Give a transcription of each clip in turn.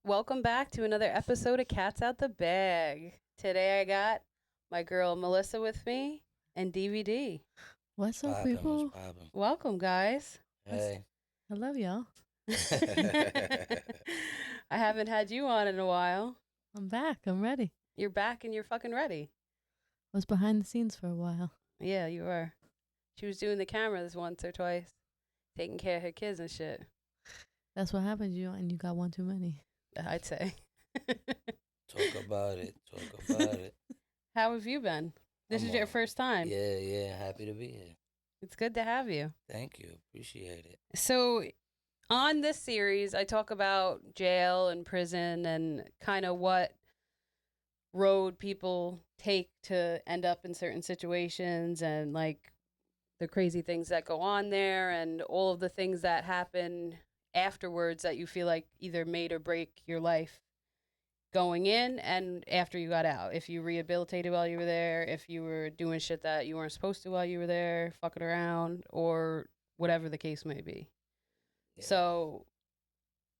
Welcome back to another episode of Cats Out the Bag. Today I got my girl Melissa with me and DVD. What's up, Poppin', what's people? poppin'? Welcome, guys. Hey. I love y'all. I haven't had you on in a while. I'm back. I'm ready. You're back and you're fucking ready. Was behind the scenes for a while. Yeah, you are. She was doing the cameras once or twice, taking care of her kids and shit. That's what happened. You got one too many. I'd say. Talk about it. Talk about it. How have you been? This I'm is your all- first time. Yeah. Happy to be here. It's good to have you. Thank you. Appreciate it. So, on this series, I talk about jail and prison and kind of what road people take to end up in certain situations and like the crazy things that go on there and all of the things that happen afterwards that you feel like either made or break your life going in and after you got out. If you rehabilitated while you were there, if you were doing shit that you weren't supposed to while you were there, fucking around, or whatever the case may be. Yeah. So,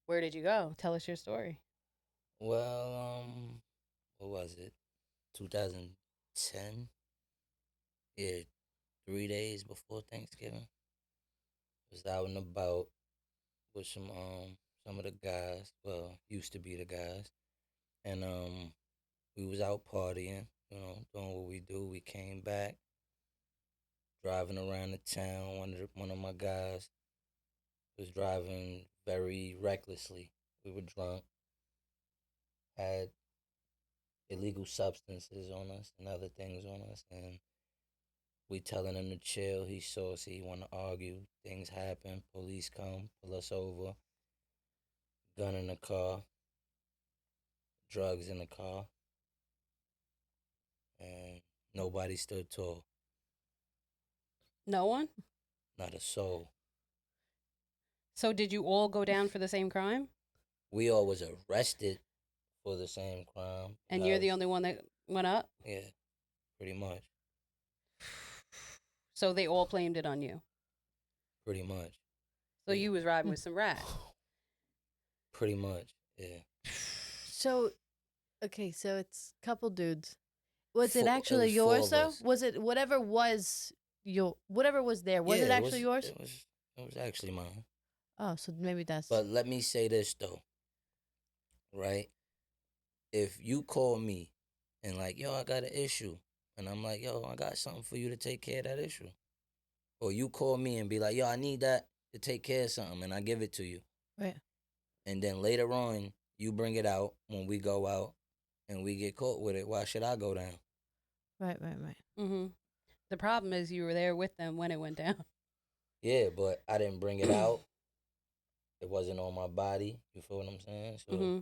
where did you go? Tell us your story. Well, what was it? 2010? Yeah, 3 days before Thanksgiving. Was out and about with some of the guys. Well, used to be the guys. And we was out partying, doing what we do. We came back, driving around the town. One of my guys was driving very recklessly. We were drunk, had illegal substances on us and other things on us, and we telling him to chill. He saw us, he want to argue. Things happen. Police come, pull us over. Gun in the car, drugs in the car, and nobody stood tall. No one? Not a soul. So, did you all go down for the same crime? We all was arrested for the same crime. And you're the only one that went up? Yeah, pretty much. So, they all blamed it on you. Pretty much. So, you was riding with some rats. Pretty much, yeah. So, okay, so it's a couple dudes. Was it It actually was yours 4 of though? us. Was it whatever was whatever was there? Was Yeah, it actually yours? It was actually mine. Oh, so maybe that's. But let me say this though, right? If you call me and like, yo, I got an issue, and I'm like, yo, I got something for you to take care of that issue, or you call me and be like, yo, I need that to take care of something, and I give it to you, Right. and then later on you bring it out when we go out, and we get caught with it. Why should I go down? Right. Mm-hmm. The problem is you were there with them when it went down. Yeah, but I didn't bring it out. It wasn't on my body. You feel what I'm saying? So Mm-hmm.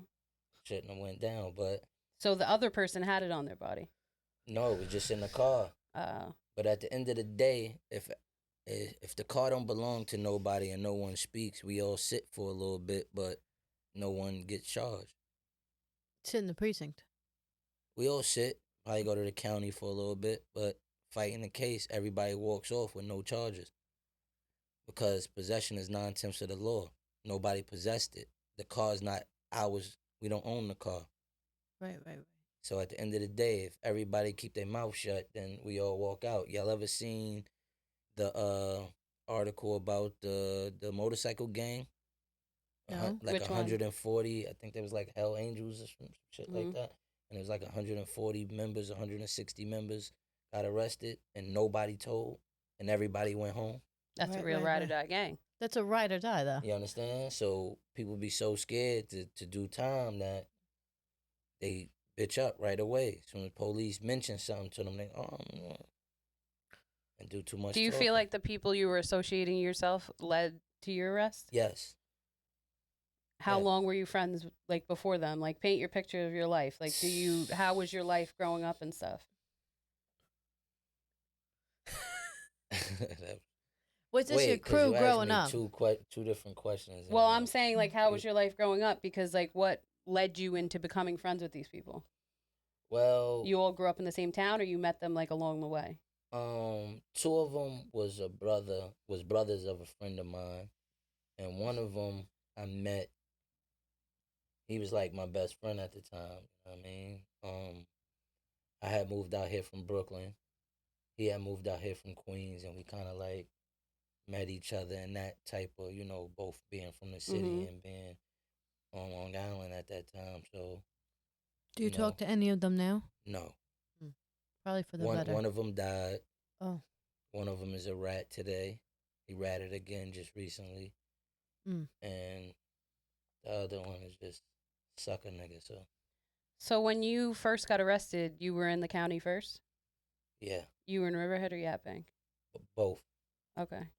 shouldn't have went down. But So, the other person had it on their body. no, it was just in the car. Uh, But at the end of the day, if the car don't belong to nobody and no one speaks, we all sit for a little bit, but no one gets charged. Sit in the precinct. We all sit, probably go to the county for a little bit, but fighting the case, everybody walks off with no charges. Because possession is 9/10 of the law. Nobody possessed it. The car is not ours. We don't own the car. Right. So at the end of the day, if everybody keep their mouth shut, then we all walk out. Y'all ever seen the article about the motorcycle gang? No. Like Which one? 140, I think there was like Hell Angels or some shit like Mhm. that. And it was like 140 members, 160 members got arrested and nobody told and everybody went home. That's a Right, real right, ride or right. die gang. That's a ride or die though. You understand? So people be so scared to do time that they bitch up right away. As soon as police mention something to them, they and do too much. Do you talking. feel like the people you were associating yourself led to your arrest? Yes. How Yeah. long were you friends like before them? Like paint your picture of your life. Like how was your life growing up and stuff? Was this your Wait, 'cause crew you asked growing me up? two different questions. Well, I'm saying like how was you- your life growing up because like what led you into becoming friends with these people? Well, You all grew up in the same town or you met them like along the way? two of them was brothers of a friend of mine, and one of them I met he was like my best friend at the time. You know what I mean? I had moved out here from Brooklyn. He had moved out here from Queens, and we kind of like met each other in that type of, both being from the city Mhm. and being on Long Island at that time. So, Do you you talk know, to any of them now? no. Mm. Probably for the One better. one of them died. Oh. One of them is a rat today. He ratted again just recently, Mm. and the other one is just sucker nigga. So So when you first got arrested, you were in the county first? yeah, You were in Riverhead or Yapbank? both, Okay.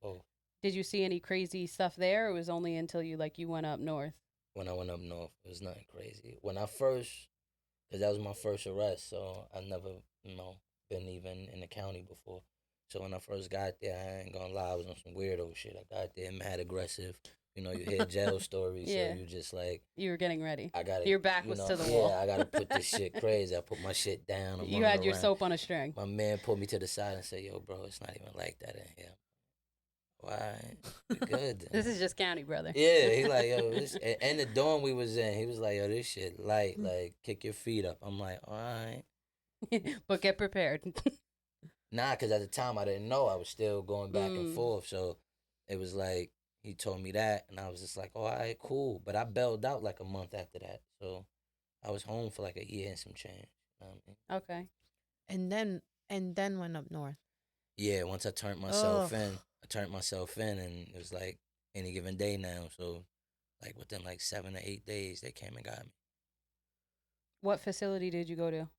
both. Did you see any crazy stuff there, or it was only until you went up north? When I went up north, it was nothing crazy. When I first, because that was my first arrest, so I never, been even in the county before. So when I first got there, I ain't gonna lie, I was on some weirdo shit. I got there mad aggressive. You hear jail stories, so Yeah. you just like, You were getting ready. I gotta, Your back was to the wall. I gotta put this shit crazy. I put my shit down. I'm You running had your around. soap on a string. My man pulled me to the side and said, "Yo, bro, it's not even like that in here. Why? We good." This is just county, brother. Yeah, he like, yo, and the dorm we was in, he was like, yo, this shit light, like, kick your feet up. I'm like, all right. But get prepared. Nah, because at the time I didn't know. I was still going back and Mm. forth. So it was like, he told me that, and I was just like, all right, cool. But I bailed out like a month after that. So I was home for like a year and some change. You know what I mean? Okay. And then went up north. Yeah, once I turned myself in, and it was like any given day now. So like within like 7 to 8 days, they came and got me. What facility did you go to?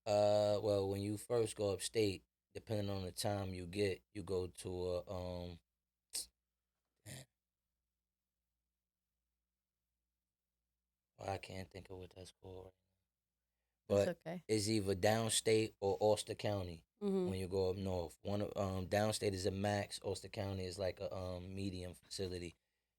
Well, when you first go upstate, depending on the time you get, you go to man, I can't think of what that's called. That's But okay. it's either downstate or Ulster County Mm-hmm. when you go up north. One downstate is a max. Ulster County is like a medium facility.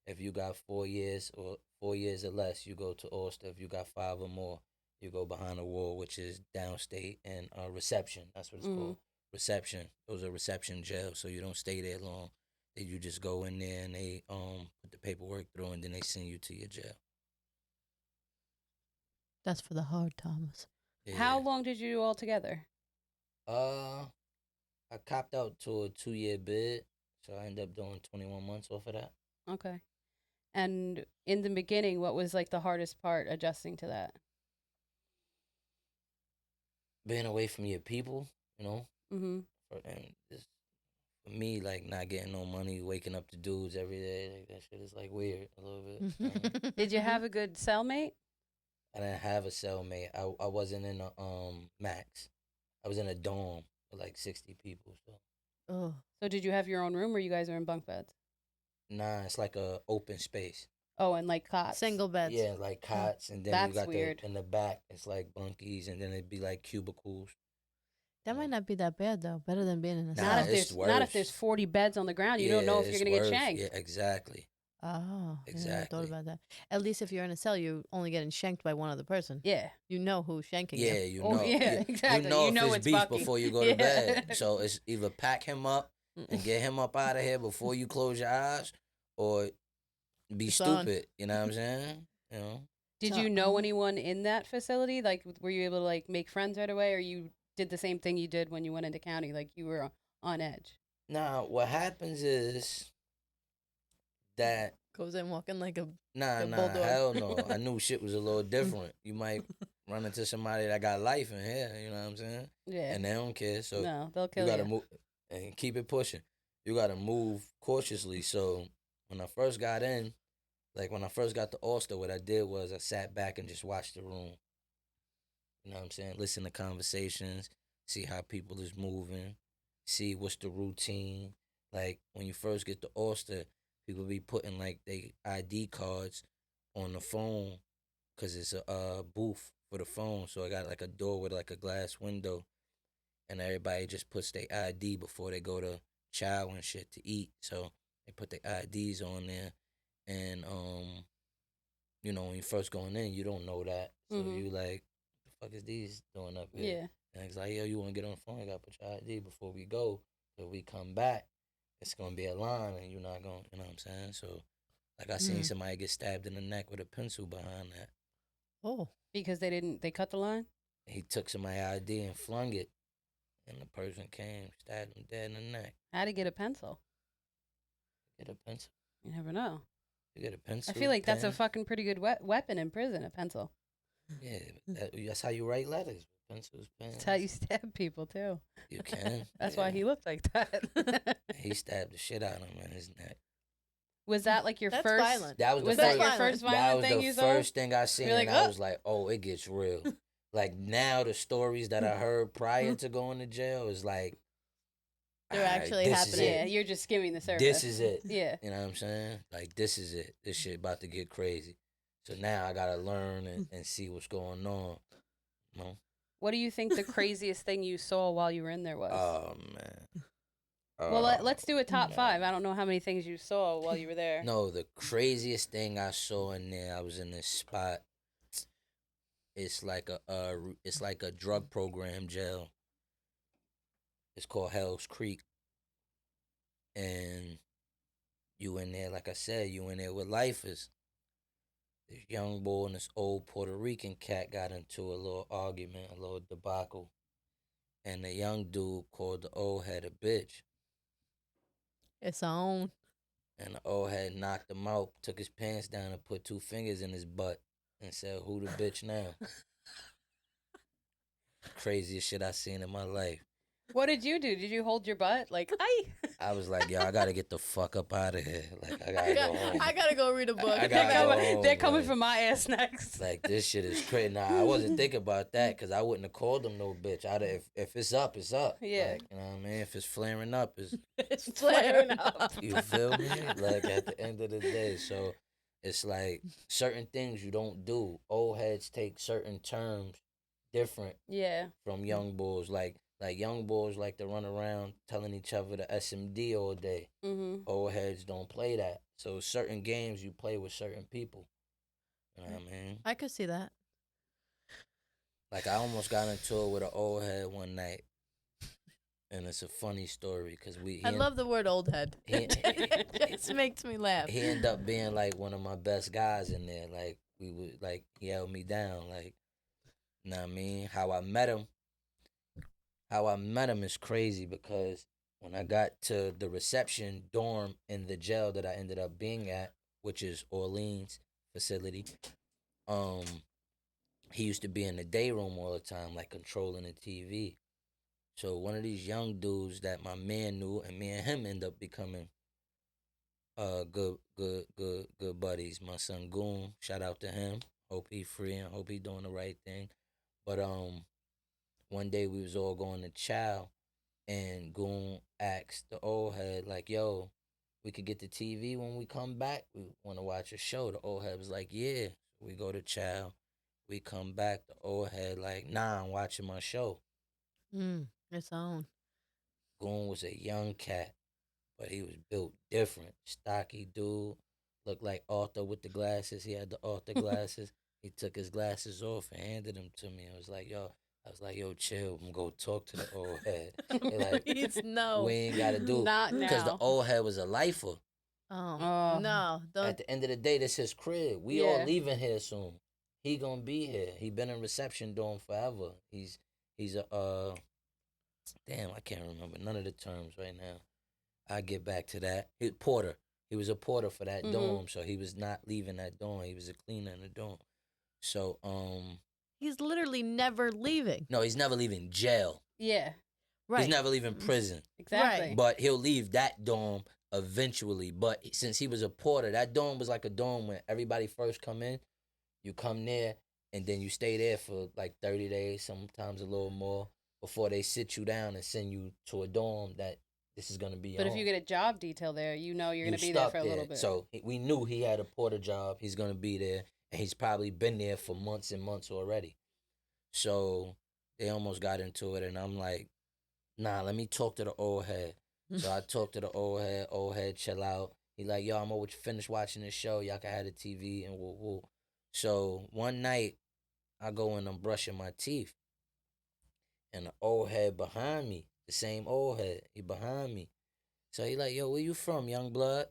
If you got 4 years or 4 years or less, you go to Ulster. If you got 5 or more, you go behind the wall, which is downstate and reception. That's what it's Mm-hmm. called. Reception. Those are reception jails, so you don't stay there long. You just go in there and they put the paperwork through, and then they send you to your jail. That's for the hard Thomas. Yeah. How long did you do all together? I copped out to a 2 year bid, so I ended up doing 21 months off of that. Okay. And in the beginning, what was like the hardest part adjusting to that? Being away from your people, Mm-hmm. and just for me, like not getting no money, waking up to dudes every day, like that shit is like weird a little bit. Did you have a good cellmate? I didn't have a cellmate. I wasn't in a max. I was in a dorm with like 60 people. So Oh. So did you have your own room, or you guys were in bunk beds? nah, it's like a open space. Oh, and like cots. Single beds. Yeah, like cots, and then That's you got weird. in the back. It's like bunkies, and then it'd be like cubicles. That might not be that bad though. Better than being in a Nah, cell. Not if it's there's worse. 40 beds on the ground. You don't know if you're it's gonna get worse. shanked. Yeah, exactly. Oh, I never Exactly. thought about that. At least if you're in a cell, you're only getting shanked by one other person. Yeah. You know who's shanking Yeah, you. you Oh, know. yeah, exactly. You know You know if it's it's beef Bucky. before you go Yeah. to bed. So it's either pack him up and get him up out of here before you close your eyes, or be It's on. stupid. You know what I'm saying? You know. Did So, you know anyone in that facility? Like, were you able to like make friends right away, or you did the same thing you did when you went into county? Like, you were on edge. Now, what happens is that Goes in walking like a nah, The bulldog. hell no. I knew shit was a little different. You might run into somebody that got life in here. You know what I'm saying? Yeah. And they don't care. So No, they'll kill you gotta you. move and keep it pushing. You gotta move cautiously. So when I first got in, like when I first got to Ulster, what I did was I sat back and just watched the room. You know what I'm saying? Listen to conversations, see how people is moving, see what's the routine. Like when you first get to Ulster, people be putting like they ID cards on the phone because it's a booth for the phone. So I got like a door with like a glass window, and everybody just puts their ID before they go to chow and shit to eat. So they put their IDs on there, and when you first going in, you don't know that, so you like, the fuck is these doing up here? Yeah. And it's like, yo, you want to get on the phone? You gotta put your ID before we go. If we come back, it's gonna be a line, and you're not gonna, you know what I'm saying? So Like I seen somebody get stabbed in the neck with a pencil behind that. Oh. Because they cut the line? He took somebody's ID and flung it, and the person came, stabbed him dead in the neck. How'd he get a pencil? Get a pencil. You never know. You get a pencil. I feel like that's a pen. fucking pretty good weapon in prison, a pencil. Yeah, that's how you write letters. Pencils, pens. That's how you stab people, too. You can. That's why he looked like that. He stabbed the shit out of him in his neck. Was that like your That's first? violent. That was the Was first, that your violent. first that violent was thing the you saw? first thing I seen, You're like, and I "Oh." was like, oh, it gets real. Like now, the stories that I heard prior to going to jail is like, They're "Alright, actually this is happening." Yeah, it. you're just skimming the surface. This is it. Yeah. You know what I'm saying? Like this is it. This shit about to get crazy. So now I gotta learn and see what's going on. You know? What do you think the craziest thing you saw while you were in there was? Oh man. Well, let's do a top man. 5. I don't know how many things you saw while you were there. No, the craziest thing I saw in there, I was in this spot. It's like a drug program jail. It's called Hell's Creek. And you in there, like I said, you in there with lifers. This young boy and this old Puerto Rican cat got into a little argument, a little debacle. And the young dude called the old head a bitch. It's on. And the old head knocked him out, took his pants down, and put 2 fingers in his butt and said, "Who the bitch now?" Craziest shit I seen in my life. What did you do? Did you hold your butt? Like, I was like, yo, I gotta get the fuck up out of here. Like, I gotta go home. I gotta go read a book. I gotta go home, they're coming like- for my ass next. Like, this shit is crazy. Nah, I wasn't thinking about that because I wouldn't have called him no bitch. If it's up, it's up. Yeah. Like, you know what I mean? If it's flaring up, it's, It's flaring up. you feel me? Like, at the end of the day. So, it's like certain things you don't do. Old heads take certain terms different Yeah. from young bulls. Like young bulls like to run around telling each other the SMD all day. Mm-hmm. Old heads don't play that. So certain games you play with certain people. You know what I mean? I could see that. Like I almost got into it with an old head one night. And it's a funny story because I love the word old head. he- It just makes me laugh. he ended up being like one of my best guys in there. Like we would like he held me down. Like, you know what I mean? How I met him is crazy because when I got to the reception dorm in the jail that I ended up being at, which is Orleans facility, he used to be in the day room all the time, like controlling the TV. So one of these young dudes that my man knew, and me and him end up becoming good buddies. My son Goon, shout out to him. Hope he free and hope he doing the right thing. But one day we was all going to chow, and Goon asked the old head like, "Yo, we could get the TV when we come back. We want to watch a show." The old head was like, "Yeah." We go to chow, we come back. The old head like, "Nah, I'm watching my show." It's on. Goon was a young cat, but he was built different. Stocky dude, looked like Arthur with the glasses. He had the Arthur glasses. He took his glasses off and handed them to me. I was like, yo, chill. I'm going to talk to the old head. He like, Please, no. we ain't got to do. Not now. Because the old head was a lifer. Oh, no. Don't. At the end of the day, this his crib. We Yeah. all leaving here soon. He gonna be here. He been in reception dorm forever. He's a damn, I can't remember none of the terms right now. I'll get back to that. Porter. He was a porter for that dorm, so he was not leaving that dorm. He was a cleaner in the dorm. So He's literally never leaving. no, he's never leaving jail. Yeah. Right. He's never leaving prison. Exactly. Right. But he'll leave that dorm eventually. But since he was a porter, that dorm was like a dorm when everybody first come in. You come there and then you stay there for like 30 days, sometimes a little more, before they sit you down and send you to a dorm that this is gonna be your But if home. you get a job detail there, you know you're going to You be there stuck for a little bit. So we knew he had a porter job. He's gonna be there, and he's probably been there for months and months already. So they almost got into it, and I'm like, nah, let me talk to the old head. So I talked to the old head, chill out. He like, yo, I'm gonna finish watching this show. Y'all can have the TV and woo. So one night, I go and I'm brushing my teeth, and the old head behind me, the same old head, he behind me. So he like, yo, where you from, young blood?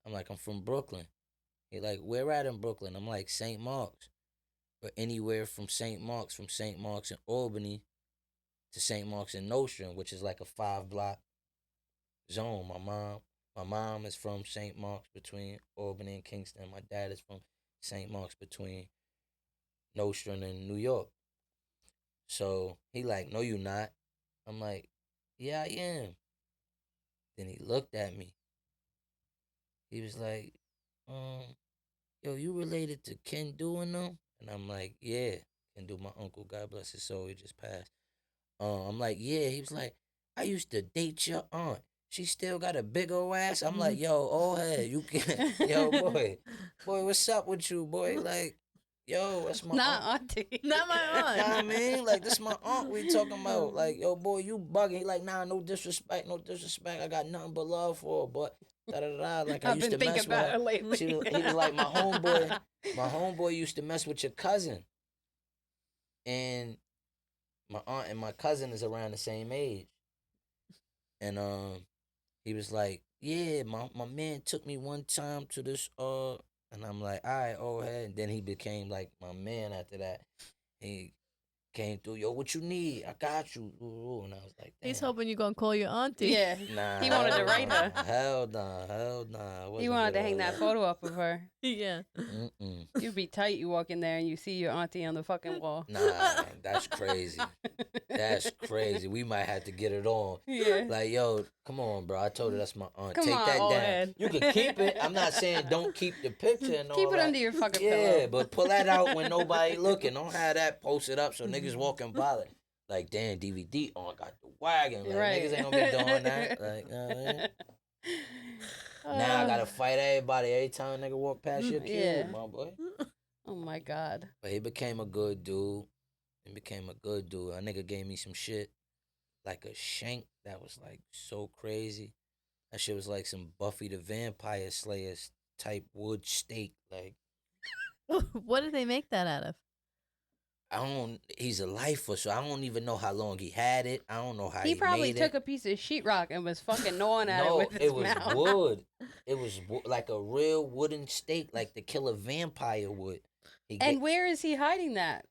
I'm like, I'm from Brooklyn. He like, where at in Brooklyn? I'm like, St. Mark's. But anywhere from St. Mark's in Albany to St. Mark's in Nostrand, which is like a 5 block zone. My mom is from St. Mark's between Albany and Kingston. My dad is from St. Mark's between Nostrand and New York. So he like, no, you not. I'm like, yeah, I am. Then he looked at me. He was like, yo, you related to Ken Do and them? And I'm like, yeah. Ken Do, my uncle, God bless his soul, he just passed. I'm like, yeah. He was like, I used to date your aunt. She still got a big old ass. I'm like, yo, old head, you can, yo, boy, what's up with you, boy? Like, yo, that's my Not aunt. auntie. Not my aunt. Nah, I mean, like, this my aunt we talking about. Like, yo, boy, you bugging. He like, nah, no disrespect. I got nothing but love for her, but da-da-da-da. Like, I I've used been to thinking mess with about her. her lately. He was like, my homeboy. My homeboy used to mess with your cousin. And my aunt and my cousin is around the same age. And he was like, yeah, my man took me one time to this and I'm like, all right, old head. And then he became like my man after that. He came through, yo, what you need? I got you. And I was like, damn. He's hoping you're gonna call your auntie. Yeah. Nah, He wanted to hell write nah, her. Hell nah. I He wasn't wanted with to all hang that photo up of her. Yeah. Mm-mm. You'd be tight. You walk in there and you see your auntie on the fucking wall. Nah, that's crazy. That's crazy. We might have to get it on. Yeah. Like, yo, come on, bro. I told her that's my aunt. Come Take on, that old down. head. You can keep it. I'm not saying don't keep the picture and all Keep it that. under your fucking Yeah, pillow. but pull that out when nobody looking. Don't have that posted up so niggas walking by like damn, DVD on got the wagon. Like, Right. niggas ain't gonna be doing that. Like, now I gotta fight everybody every time a nigga walk past your cube, Yeah. my boy. Oh my God. But he became a good dude. A nigga gave me some shit, like a shank that was like so crazy. That shit was like some Buffy the Vampire Slayer type wood steak. Like, What did they make that out of? he's a lifer, so I don't even know how long he had it. I don't know how He probably made took it. a piece of sheetrock and was fucking gnawing at it No, with his it was mouth. wood. It was like a real wooden steak, like the killer vampire would. And where is he hiding that?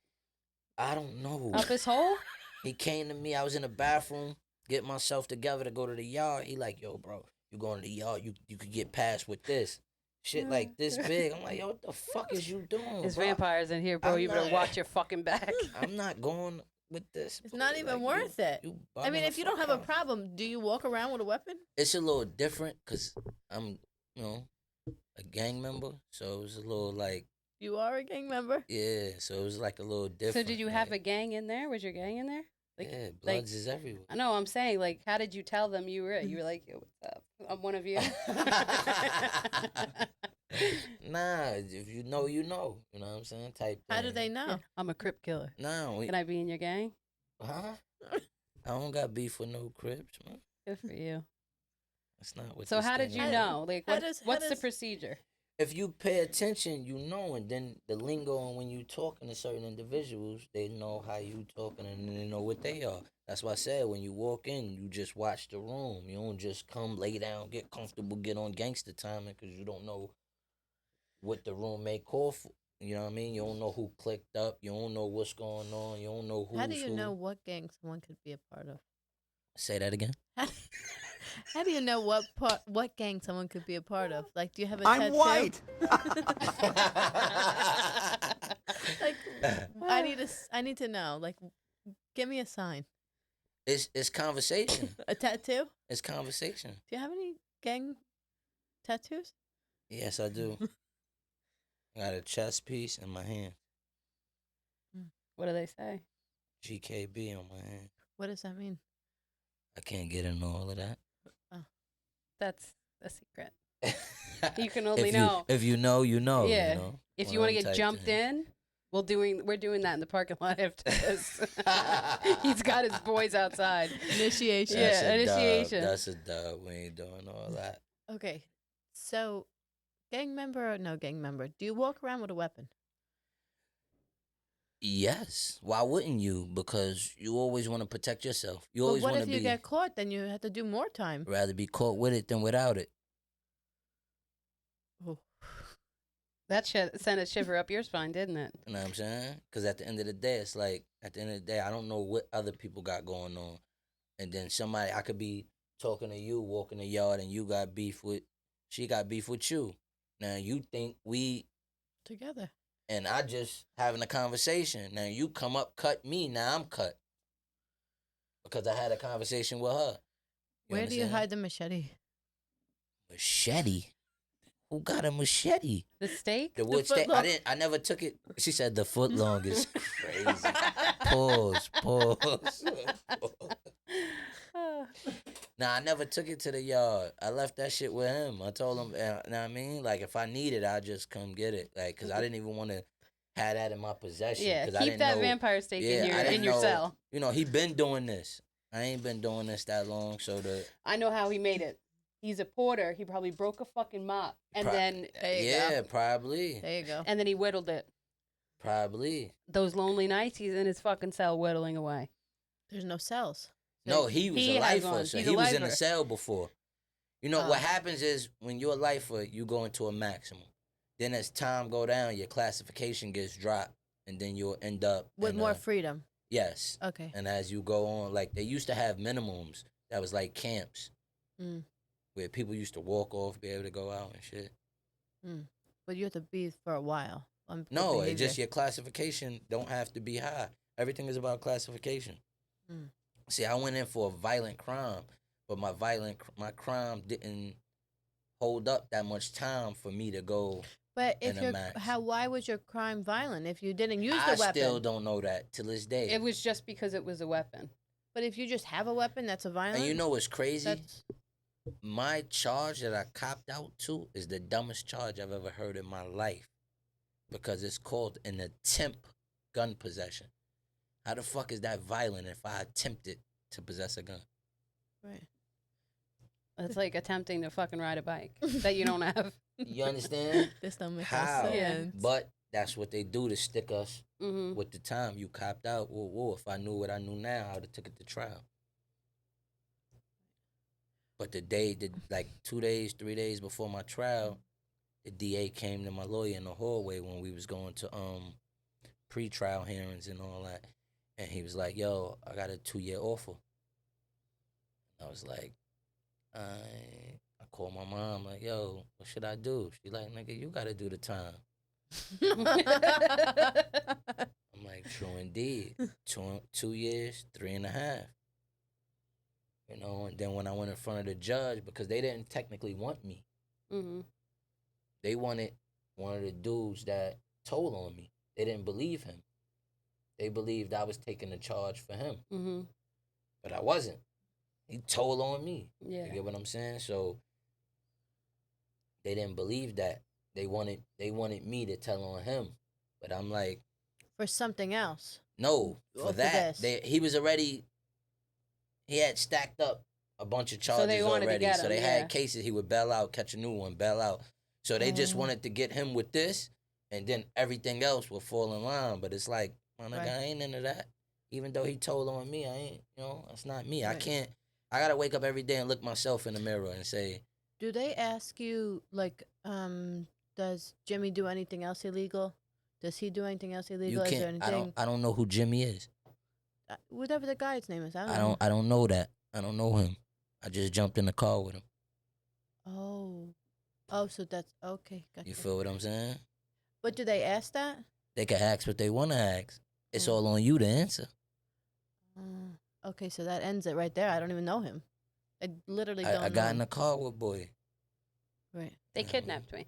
I don't know. Up his hole? He came to me. I was in the bathroom, getting myself together to go to the yard. He like, yo, bro, you going to the yard? You could get past with this. Shit like this big. I'm like, yo, what the fuck is you doing, There's bro? vampires in here, bro. I'm You better not- watch your fucking back. I'm not going with this. It's not even Like, worth it. You I mean, bugging if the you don't fuck have a out. problem, do you walk around with a weapon? It's a little different because I'm, a gang member. So it was a little like, You are a gang member. yeah. So it was like a little different. So did you have a like, gang in there? Was your gang in there? Like, yeah, bloods is everywhere. I know. I'm saying, like, how did you tell them you were it? You were like, yo, what's up? I'm one of you. Nah, if you know, you know. You know what I'm saying? Type How do thing. they know? I'm a Crip killer. Nah, Can I be in your gang? huh? I don't got beef with no Crips, man. Good for you. That's not what. So this how did thing you is. know? Like, how does- what's the procedure? If you pay attention, you know, and then the lingo, and when you talking to certain individuals, they know how you talking, and they know what they are. That's why I said when you walk in, you just watch the room. You don't just come lay down, get comfortable, get on gangster timing, because you don't know what the room may call for. You know what I mean? You don't know who clicked up. You don't know what's going on. You don't know who's How do you who. know what gang someone could be a part of? Say that again. How do you know what gang someone could be a part of? Like, do you have a I'm tattoo? white. Like, I need to know. Like, give me a sign. It's conversation. A tattoo? It's conversation. Do you have any gang tattoos? Yes, I do. I got a chest piece in my hand. What do they say? GKB on my hand. What does that mean? I can't get into all of that. That's a secret. You can only if know. If you know, you know. Yeah. You know? If One you want of to them get type jumped things. in, we're doing that in the parking lot after this. He's got his boys outside. Initiation. Yeah, That's a initiation. Dub. That's a dub. We ain't doing all that. Okay. So, gang member or no gang member, do you walk around with a weapon? Yes. Why wouldn't you? Because you always want to protect yourself. You But always what want if to you be. get caught? Then you have to do more time. Rather be caught with it than without it. Oh. That shit sent a shiver up your spine, didn't it? You know what I'm saying? Because at the end of the day, it's like, at the end of the day, I don't know what other people got going on. And then somebody, I could be talking to you, walking the yard, and she got beef with you. Now you think we Together. and I just having a conversation. Now you come up, cut me. Now I'm cut because I had a conversation with her. Where do you hide the machete? Machete? Who got a machete? The steak? The wood steak. I never took it. She said the foot long is crazy. Pause. Nah, I never took it to the yard. I left that shit with him. I told him, you know what I mean? Like, if I need it, I'll just come get it. Like, because I didn't even want to have that in my possession. Yeah, keep I didn't that know, vampire steak in your cell. You know, he been doing this. I ain't been doing this that long, so I know how he made it. He's a porter. He probably broke a fucking mop. And then... probably. There you go. And then he whittled it. Probably. Those lonely nights, he's in his fucking cell whittling away. There's no cells. No, he was a lifer. So he was in a cell before. You know, what happens is when you're a lifer, you go into a maximum. Then as time go down, your classification gets dropped. And then you'll end up... with more freedom. Yes. Okay. And as you go on, like, they used to have minimums that was like camps. Where people used to walk off, be able to go out and shit. But you have to be for a while. No, it's just your classification don't have to be high. Everything is about classification. See, I went in for a violent crime, but my crime didn't hold up that much time for me to go. But if why was your crime violent if you didn't use the weapon? I still don't know that to this day. It was just because it was a weapon. But if you just have a weapon, that's a violent. And you know what's crazy? My charge that I copped out to is the dumbest charge I've ever heard in my life, because it's called an attempt gun possession. How the fuck is that violent if I attempted to possess a gun? Right. It's like attempting to fucking ride a bike that you don't have. You understand? This don't make How? sense. But that's what they do to stick us with the time. You copped out. Whoa, if I knew what I knew now, I would have took it to trial. But like 2 days, 3 days before my trial, the DA came to my lawyer in the hallway when we was going to pre-trial hearings and all that. And he was like, yo, I got a 2-year offer. I was like, I called my mom, like, yo, what should I do? She like, nigga, you got to do the time. I'm like, true indeed. 2 years, 3.5. You know, and then when I went in front of the judge, because they didn't technically want me. They wanted one of the dudes that told on me. They didn't believe him. They believed I was taking the charge for him. But I wasn't. He told on me. Yeah. You get what I'm saying? So they didn't believe that. They wanted me to tell on him. But I'm like, for something else. No, for that. He had stacked up a bunch of charges already. So they had cases he would bail out, catch a new one, bail out. So they just wanted to get him with this, and then everything else would fall in line. But it's like, my nigga, I ain't into that. Even though he told on me, I ain't, that's not me. Right. I gotta wake up every day and look myself in the mirror and say. Do they ask you, like, does Jimmy do anything else illegal? Does he do anything else illegal? Is there anything? I don't know who Jimmy is. Whatever the guy's name is, I don't know. I don't know that. I don't know him. I just jumped in the car with him. Oh, so that's okay. Gotcha. You feel what I'm saying? But do they ask that? They can ask what they want to ask. It's all on you to answer. Okay, so that ends it right there. I don't even know him. I literally don't know. I got in the car with boy. Right. They kidnapped me.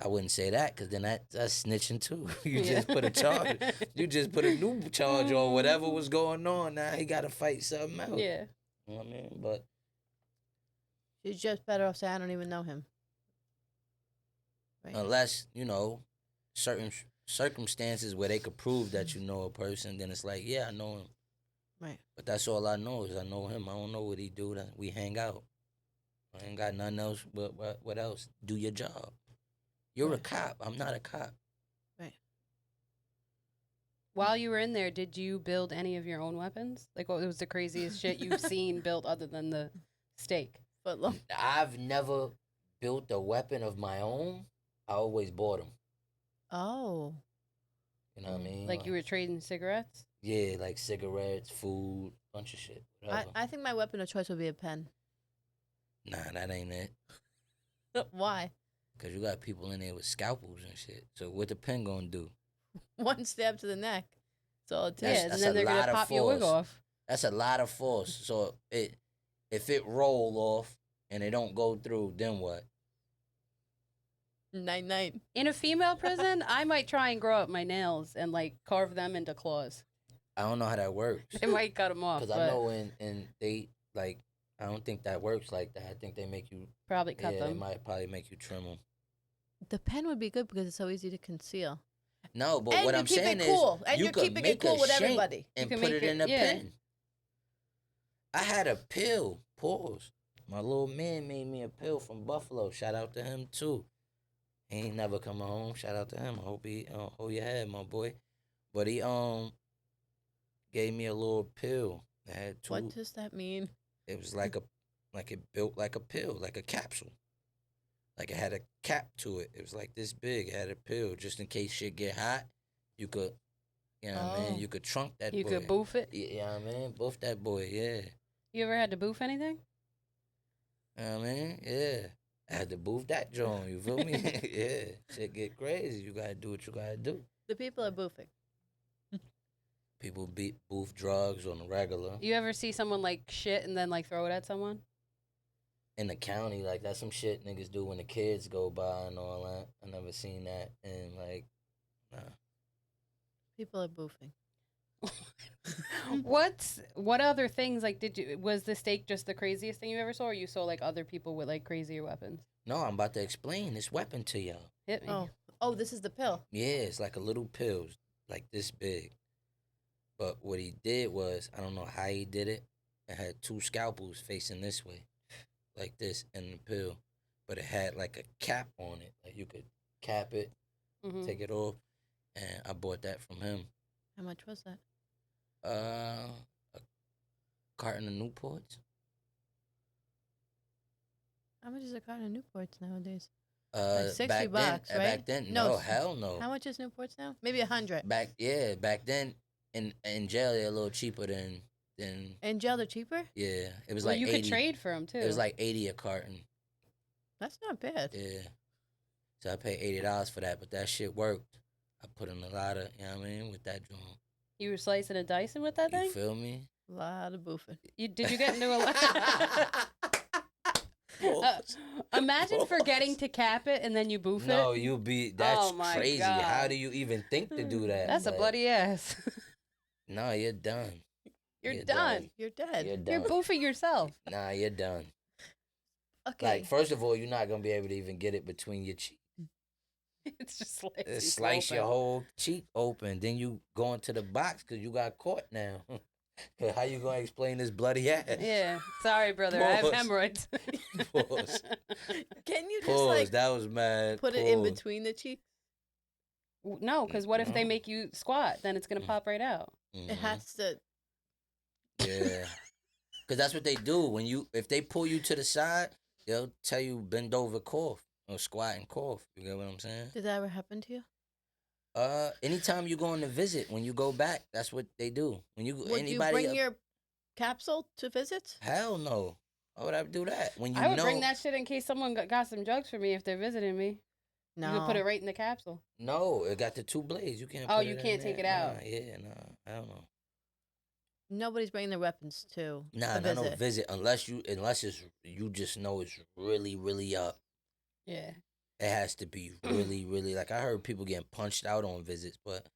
I wouldn't say that, because then that's snitching too. You just put a charge. You just put a new charge on whatever was going on. Now he got to fight something else. Yeah. You know what I mean? But you're just better off saying I don't even know him. Right. Unless, certain circumstances where they could prove that you know a person, then it's like, yeah, I know him. Right. But that's all I know is I know him. I don't know what he do. We hang out. I ain't got nothing else. But what else? Do your job. You're a cop. I'm not a cop. Right. While you were in there, did you build any of your own weapons? Like, what was the craziest shit you've seen built other than the steak? I've never built a weapon of my own. I always bought them. Oh. You know what I mean? Like you were trading cigarettes? Yeah, like cigarettes, food, bunch of shit, whatever. I think my weapon of choice would be a pen. Nah, that ain't it. Why? Cause you got people in there with scalpels and shit. So what the pen gonna do? One stab to the neck. That's all it takes. Yeah, and that's then a they're lot gonna of pop your wig force. off. That's a lot of force. So if it roll off and it don't go through, then what? Night. In a female prison, I might try and grow up my nails and like carve them into claws. I don't know how that works. It might cut them off. Cause I know in they like I don't think that works like that. I think they make you probably cut They them. might probably make you trim them. The pen would be good because it's so easy to conceal. No, but and what you I'm keep saying it cool. is And you you're could keeping make it cool a with shank everybody. and You can put make it in it- a yeah. pen. I had a pill. Pause. My little man made me a pill from Buffalo. Shout out to him too. He ain't never coming home. Shout out to him. I hope he hold your head, my boy. But he gave me a little pill. It had two. What does that mean? It was like it built like a pill, like a capsule. Like it had a cap to it. It was like this big. It had a pill just in case shit get hot. You could, you know what I mean? You could trunk that You boy. could boof it. Yeah, you know what I mean? Boof that boy, yeah. You ever had to boof anything? You know what I mean? Yeah. I had to boof that joint, you feel me? Yeah. Shit get crazy. You gotta do what you gotta do. The people are boofing. People boof drugs on the regular. You ever see someone like shit and then like throw it at someone? In the county, like that's some shit niggas do when the kids go by and all that. I never seen that. And like, nah. People are boofing. What other things like was the steak just the craziest thing you ever saw, or you saw like other people with like crazier weapons? No, I'm about to explain this weapon to y'all. Hit me. Oh, this is the pill. Yeah, it's like a little pill, like this big. But what he did was, I don't know how he did it. It had two scalpels facing this way, like this, in the pill. But it had like a cap on it. Like you could cap it, take it off. And I bought that from him. How much was that? A carton of Newports. How much is a carton of Newports nowadays? Like $60, right? Back then, no, hell no. How much is Newports now? Maybe 100. Back then, in jail they're a little cheaper than. In jail they're cheaper? Yeah, it was well, like you 80. could trade for them too. It was like 80 a carton. That's not bad. Yeah, so I paid $80 for that, but that shit worked. I put in a lot of, you know what I mean, with that joint. You were slicing and dicing with that thing? You feel me? A lot of boofing. Did you get into a lot? Imagine forgetting to cap it and then you boof it. No, that's Oh my crazy. God. How do you even think to do that? That's a bloody ass. No, you're done. You're done. You're dead. You're done. You're boofing yourself. Nah, you're done. Okay. Like, first of all, you're not going to be able to even get it between your cheeks. It's just Slice your whole cheek open. Then you go into the box because you got caught now. How you going to explain this bloody ass? Yeah. Sorry, brother. I have Pause. hemorrhoids. Pause. Can you just Pause. like That was mad. put it in between the cheeks? No, because what if they make you squat? Then it's going to pop right out. It has to. Yeah. Because that's what they do. If they pull you to the side, they'll tell you bend over, cough. Or squat and cough. You get what I'm saying? Did that ever happen to you? Anytime you go on a visit, when you go back, that's what they do. When you Would you bring your capsule to visits? Hell no. Why would I do that? When you I would know, bring that shit in case someone got some drugs for me if they're visiting me. No. You could put it right in the capsule. No, it got the two blades. You can't. Oh, put you it in can't take there. it out. Nah, yeah, no, I don't know. Nobody's bringing their weapons to Nah, a not visit. no visit unless it's you just know it's really, really up. Yeah. It has to be really, really like I heard people getting punched out on visits, but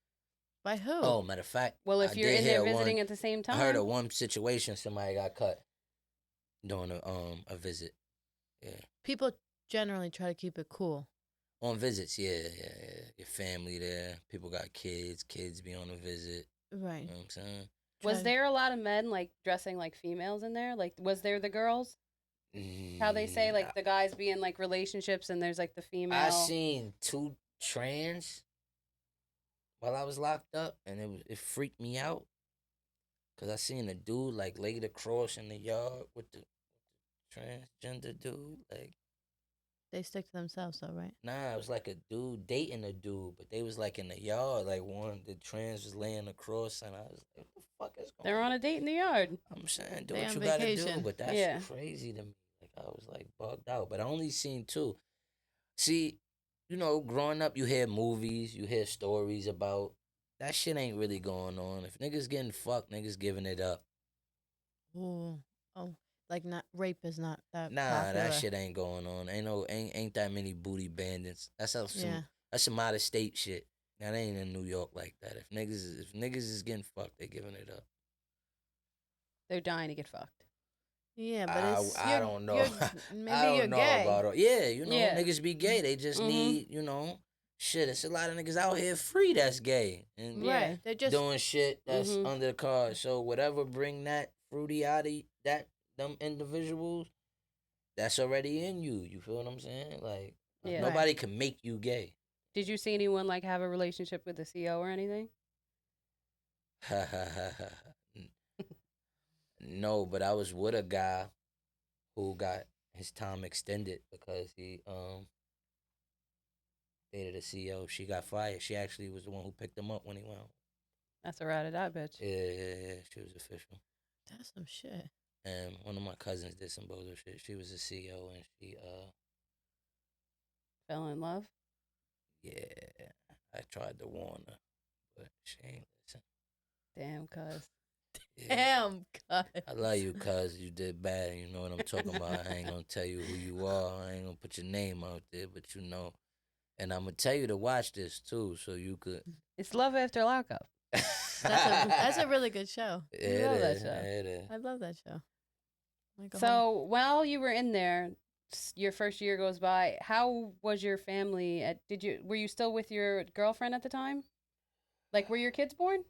By who? oh, matter of fact, Well, if I you're did in there hear visiting one, at the same time. I heard of one situation somebody got cut during a visit. Yeah, People generally try to keep it cool. on visits. Yeah. Your family there, people got kids be on a visit. Right. You know what I'm saying? Was there a lot of men like dressing like females in there? Like, was there the girls? How they say like the guys be in like relationships and there's like the female. I seen 2 trans while I was locked up, and it freaked me out. Cause I seen a dude like laid across in the yard with the transgender dude. Like They stick to themselves, though, right? Nah, it was like a dude dating a dude, but they was like in the yard, like one the trans was laying across, and I was like, "What the fuck is going They're on a date in the yard. I'm saying, do They what on you gotta do, vacation. but that's Yeah. crazy to me. Like I was like bugged out, but I only seen two. See, you know, growing up, you hear movies, you hear stories about that shit ain't really going on. If niggas getting fucked, niggas giving it up. Ooh. Oh, like not rape is not that Nah, popular. that shit ain't going on. Ain't that many booty bandits. Yeah. That's some out of state shit. That ain't in New York like that. If niggas is getting fucked, they giving it up. They're dying to get fucked. Yeah, but it's I don't know. Maybe I don't you're know gay. about it. Yeah, you know, Yeah. niggas be gay. They just Mhm. need, you know, shit. It's a lot of niggas out here free that's gay and Yeah. Right. They're just doing shit that's Mhm. under the card. So whatever bring that fruity out of that them individuals, that's already in you. You feel what I'm saying? Like Yeah. nobody can make you gay. Did you see anyone like have a relationship with the CO or anything? No, but I was with a guy who got his time extended because he dated a CEO. She got fired. She actually was the one who picked him up when he went home. That's a rat of that bitch. Yeah. She was official. that's some shit. And one of my cousins did some bozo shit. She was a CEO and she Fell in love. yeah. I tried to warn her, but she ain't listen. Damn, cuz. Yeah. Damn, God. I love you, cuz you did bad. You know what I'm talking about. I ain't gonna tell you who you are. I ain't gonna put your name out there, but you know. And I'm gonna tell you to watch this too, so you could. It's Love After Lockup. That's a really good show. It love that is, show. It is. I love that show. Like a So while you were in there, your first year goes by. How was your family? Were you still with your girlfriend at the time? Like, were your kids born?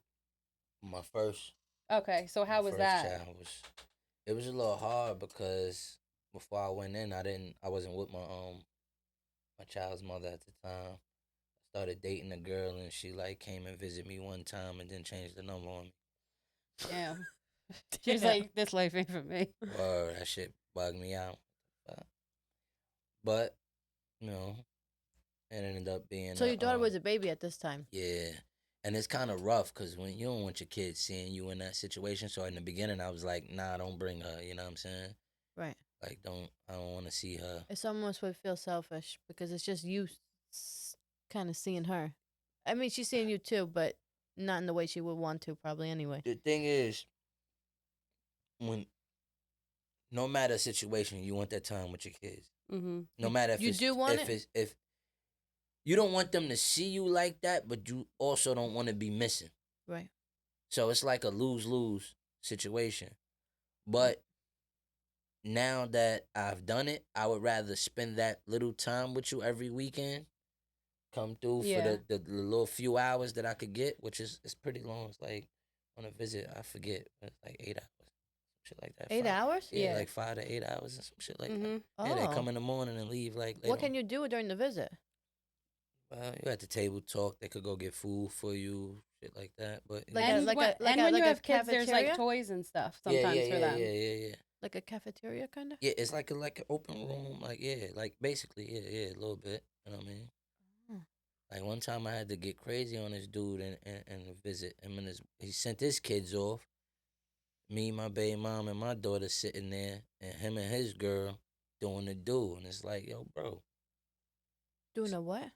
My first. Okay, so how my was first that? child it was a little hard because before I went in, I wasn't with my child's mother at the time. I started dating a girl and she like came and visited me one time and then changed the number on me. Damn. She was like, "This life ain't for me." Word, that shit bugged me out. But you know, it ended up being. So your daughter was a baby at this time. Yeah. And it's kind of rough because when you don't want your kids seeing you in that situation. So in the beginning, I was like, nah, don't bring her. You know what I'm saying? Right. Like, I don't want to see her. It's almost would feel selfish because it's just you kind of seeing her. I mean, she's seeing you too, but not in the way she would want to probably anyway. The thing is, no matter the situation, you want that time with your kids. Mm-hmm. No matter if you it's, do want if it? it's, if you don't want them to see you like that, but you also don't want to be missing. Right. So it's like a lose-lose situation. But now that I've done it, I would rather spend that little time with you every weekend. Come through for the little few hours that I could get, which is it's pretty long. It's like on a visit, I forget, it's like 8 hours, shit like that. 8 hours? Yeah, like 5 to 8 hours and some shit like that. Oh. Yeah, they come in the morning and leave like later. What can you do during the visit? You at the table talk. They could go get food for you, shit like that. But When you have kids, there's like toys and stuff sometimes for them. Yeah. Like a cafeteria, kind of. Yeah, it's like an open room. Like like basically a little bit. You know what I mean? Like one time I had to get crazy on this dude and visit him and he sent his kids off. Me, my baby mom, and my daughter sitting there, and him and his girl doing the do, and it's like, yo, bro. Doing a what?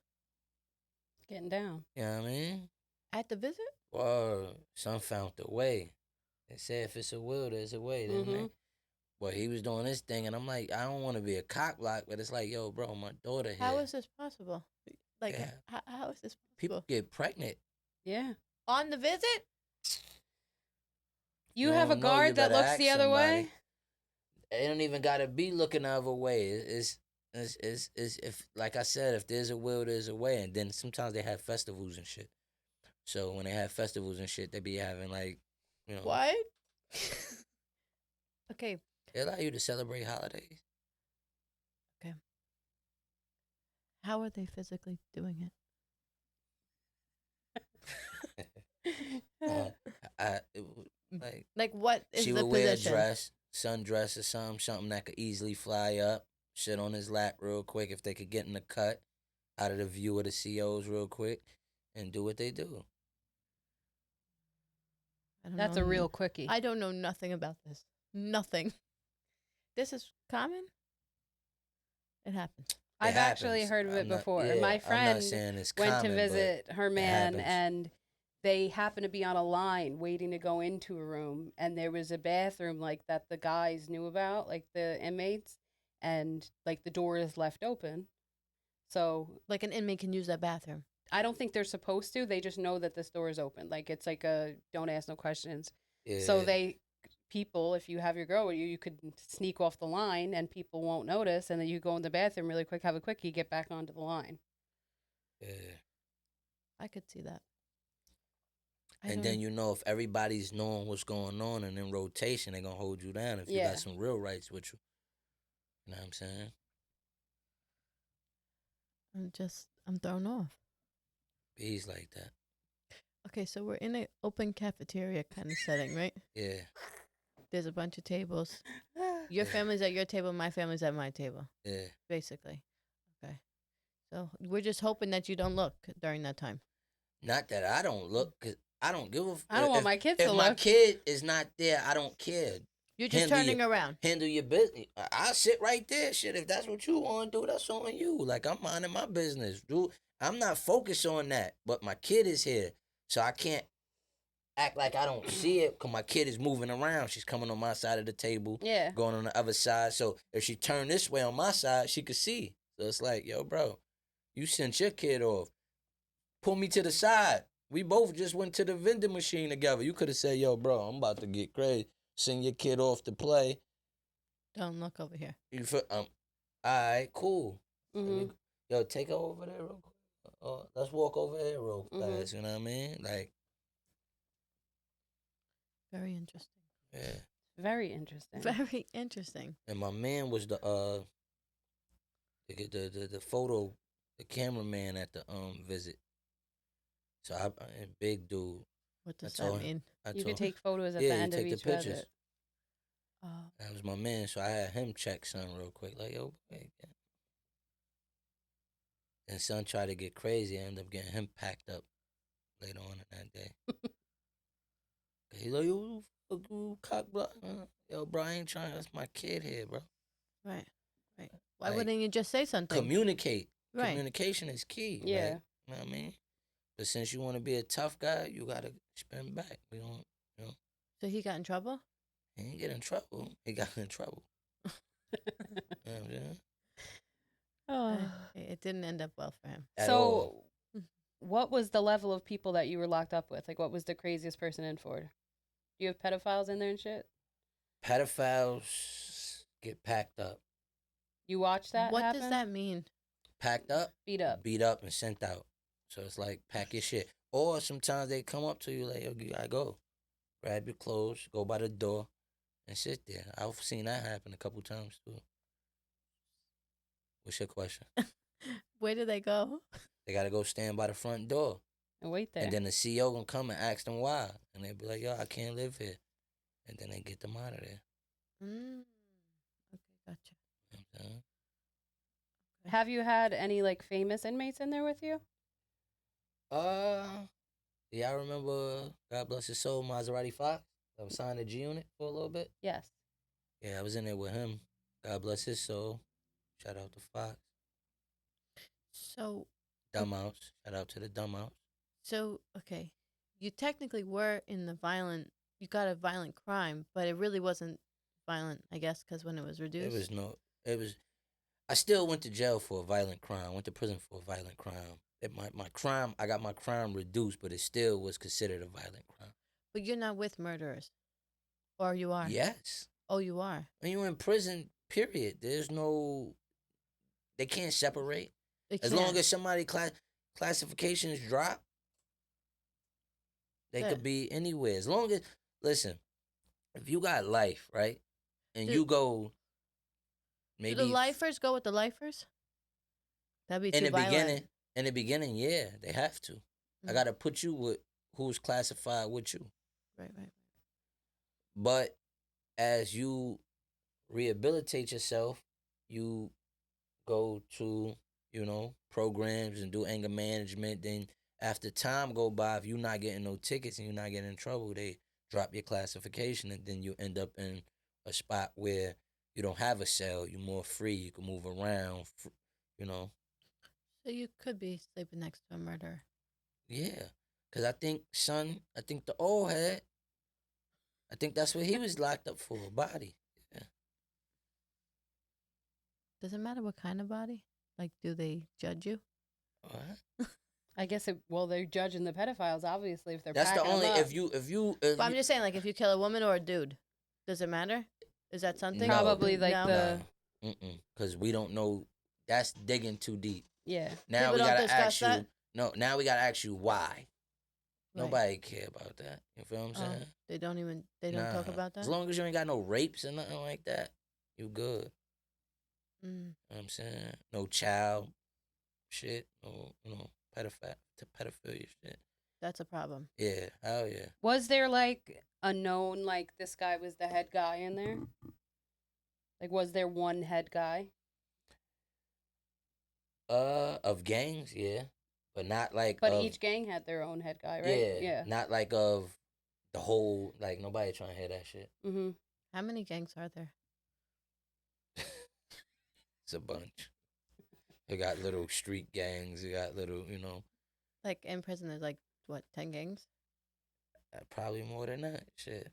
Getting down. You know what I mean? At the visit? Well, son found a way. They said if it's a will, there's a way, didn't they? Well, he was doing this thing, and I'm like, I don't want to be a cock block, but it's like, yo, bro, my daughter here. How is this possible? Like, how is this possible? People get pregnant. Yeah. On the visit? You have a guard that looks the other way? It don't even gotta be looking the other way. It's if like I said, if there's a will, there's a way. And then sometimes they have festivals and shit. So when they have festivals and shit, they be having like, you know. What? Okay. They allow you to celebrate holidays. Okay. How are they physically doing it? Like what is she the would position? wear a dress, sundress or something that could easily fly up. sit on his lap real quick if they could get in the cut out of the view of the COs real quick and do what they do. I don't That's know a real quickie. I don't know nothing about this. Nothing. This is common. It happens. I've actually happens. heard of it I'm not- before. yeah, My I'm not friend saying it's went common, to but visit her man, happens. and they happened to be on a line waiting to go into a room, and there was a bathroom like that the guys knew about, like the inmates, and like the door is left open. So Like an inmate can use that bathroom. I don't think they're supposed to. They just know that this door is open. Like it's like a don't ask no questions. Yeah. So people, if you have your girl with you, you could sneak off the line and people won't notice, and then you go in the bathroom really quick, have a quickie, get back onto the line. Yeah. I could see that. And then if everybody's knowing what's going on and in rotation, they're gonna hold you down if you Yeah. got some real rights with you. You know what I'm saying? I'm thrown off. Bees like that. Okay, so we're in an open cafeteria kind of setting, right? Yeah. There's a bunch of tables. Your Yeah. family's at your table, my family's at my table, Yeah. basically. Okay. So we're just hoping that you don't look during that time. Not that I don't look, cause I don't give a. I don't want if- my kids If to my look. kid is not there, I don't care. You're just turning around. Handle your business. I'll sit right there. Shit, if that's what you want to do, that's on you. Like, I'm minding my business, dude. I'm not focused on that, but my kid is here, so I can't act like I don't see it because my kid is moving around. She's coming on my side of the table, Yeah. going on the other side. So if she turned this way on my side, she could see. So it's like, yo, bro, you sent your kid off. Pull me to the side. We both just went to the vending machine together. You could have said, yo, bro, I'm about to get crazy. Send your kid off to play. Don't look over here. You feel, all right, cool. Mm-hmm. Yo, take her over there real quick. Let's walk over here real Mhm. fast. You know what I mean? Like, Very interesting. yeah. Very interesting. Very interesting. And my man was the photo, the cameraman at the visit. So I big dude. What does I told that him- mean? I You told could take photos at Yeah, the you end of take the each pictures. visit. Oh, That was my man, so I had him check son real quick. Like, yo, wait. Yeah. And son tried to get crazy. I ended up getting him packed up later on in that day. He like, yo, fuck you, cock block. Yo, bro, I ain't trying. That's my kid here, bro. right. Right. Why Like, wouldn't you just say something? Communicate. Right. Communication is key. Yeah. Like, you know what I mean? But since you want to be a tough guy, you got to spin back. We don't, So he got in trouble? he ain't get in trouble. He got in trouble. You know what I'm saying? Oh. It didn't end up well for him. At all. So, what was the level of people that you were locked up with? Like, what was the craziest person in Ford? Do you have pedophiles in there and shit? Pedophiles get packed up. You watched that What happen? does that mean? Packed up, Beat up. beat up, and sent out. So it's like, pack your shit. Or sometimes they come up to you like, yo, you gotta go. Grab your clothes, go by the door, and sit there. I've seen that happen a couple times too. What's your question? Where do they go? They gotta go stand by the front door. And wait there. And then the CEO gonna come and ask them why. And they be like, yo, I can't live here. And then they get them out of there. Mm. Okay, gotcha. You know what I'm saying? Have you had any like famous inmates in there with you? Yeah, I remember, God bless his soul, Maserati Fox. I was signed to G Unit for a little bit. Yes. Yeah, I was in there with him. God bless his soul. Shout out to Fox. So, Dumb House. Shout out to the Dumb House. okay. You technically were in you got a violent crime, but it really wasn't violent, I guess, because when it was reduced. I still went to jail for a violent crime. I went to prison for a violent crime. I got my crime reduced, but it still was considered a violent crime. But you're not with murderers. Or you are? Yes. Oh, you are? When you're in prison, period, they can't separate. As long as somebody classifications drop, they Yeah. could be anywhere. As long as, listen, if you got life, right, and Do- you go, maybe Do the lifers go with the lifers? That'd be in too the violent. beginning, yeah, they have to. I Mhm. gotta put you with who's classified with you. Right. But as you rehabilitate yourself, you go to, programs and do anger management. Then after time go by, if you're not getting no tickets and you're not getting in trouble, they drop your classification, and then you end up in a spot where you don't have a cell. You're more free. You can move around. You know, So you could be sleeping next to a murderer. yeah. Cause I think the old head. I think that's what he was locked up for, a body. Yeah. Does it matter what kind of body? Like, do they judge you? What? I guess they're judging the pedophiles obviously if they're That's the packing only them up. But I'm just saying, like, if you kill a woman or a dude, does it matter? Is that something? No. Probably like No? the because we don't know. That's digging too deep. yeah. Now People we don't gotta discuss ask you. that? No, now we gotta ask you why. Right. Nobody care about that. You feel what I'm saying? They don't talk about that? As long as you ain't got no rapes and nothing like that, you good. Mm. You know what I'm saying? No child shit. No, pedophilia shit. That's a problem. Yeah, hell yeah. Was there like a known like this guy was the head guy in there? Like was there one head guy? Of gangs, yeah. But not like But of, each gang had their own head guy, right? Yeah. Not like of the whole, like nobody trying to hear that shit. Mm-hmm. How many gangs are there? It's a bunch. They got little street gangs. They got little, Like, in prison, there's like, what, 10 gangs? probably more than that. Shit.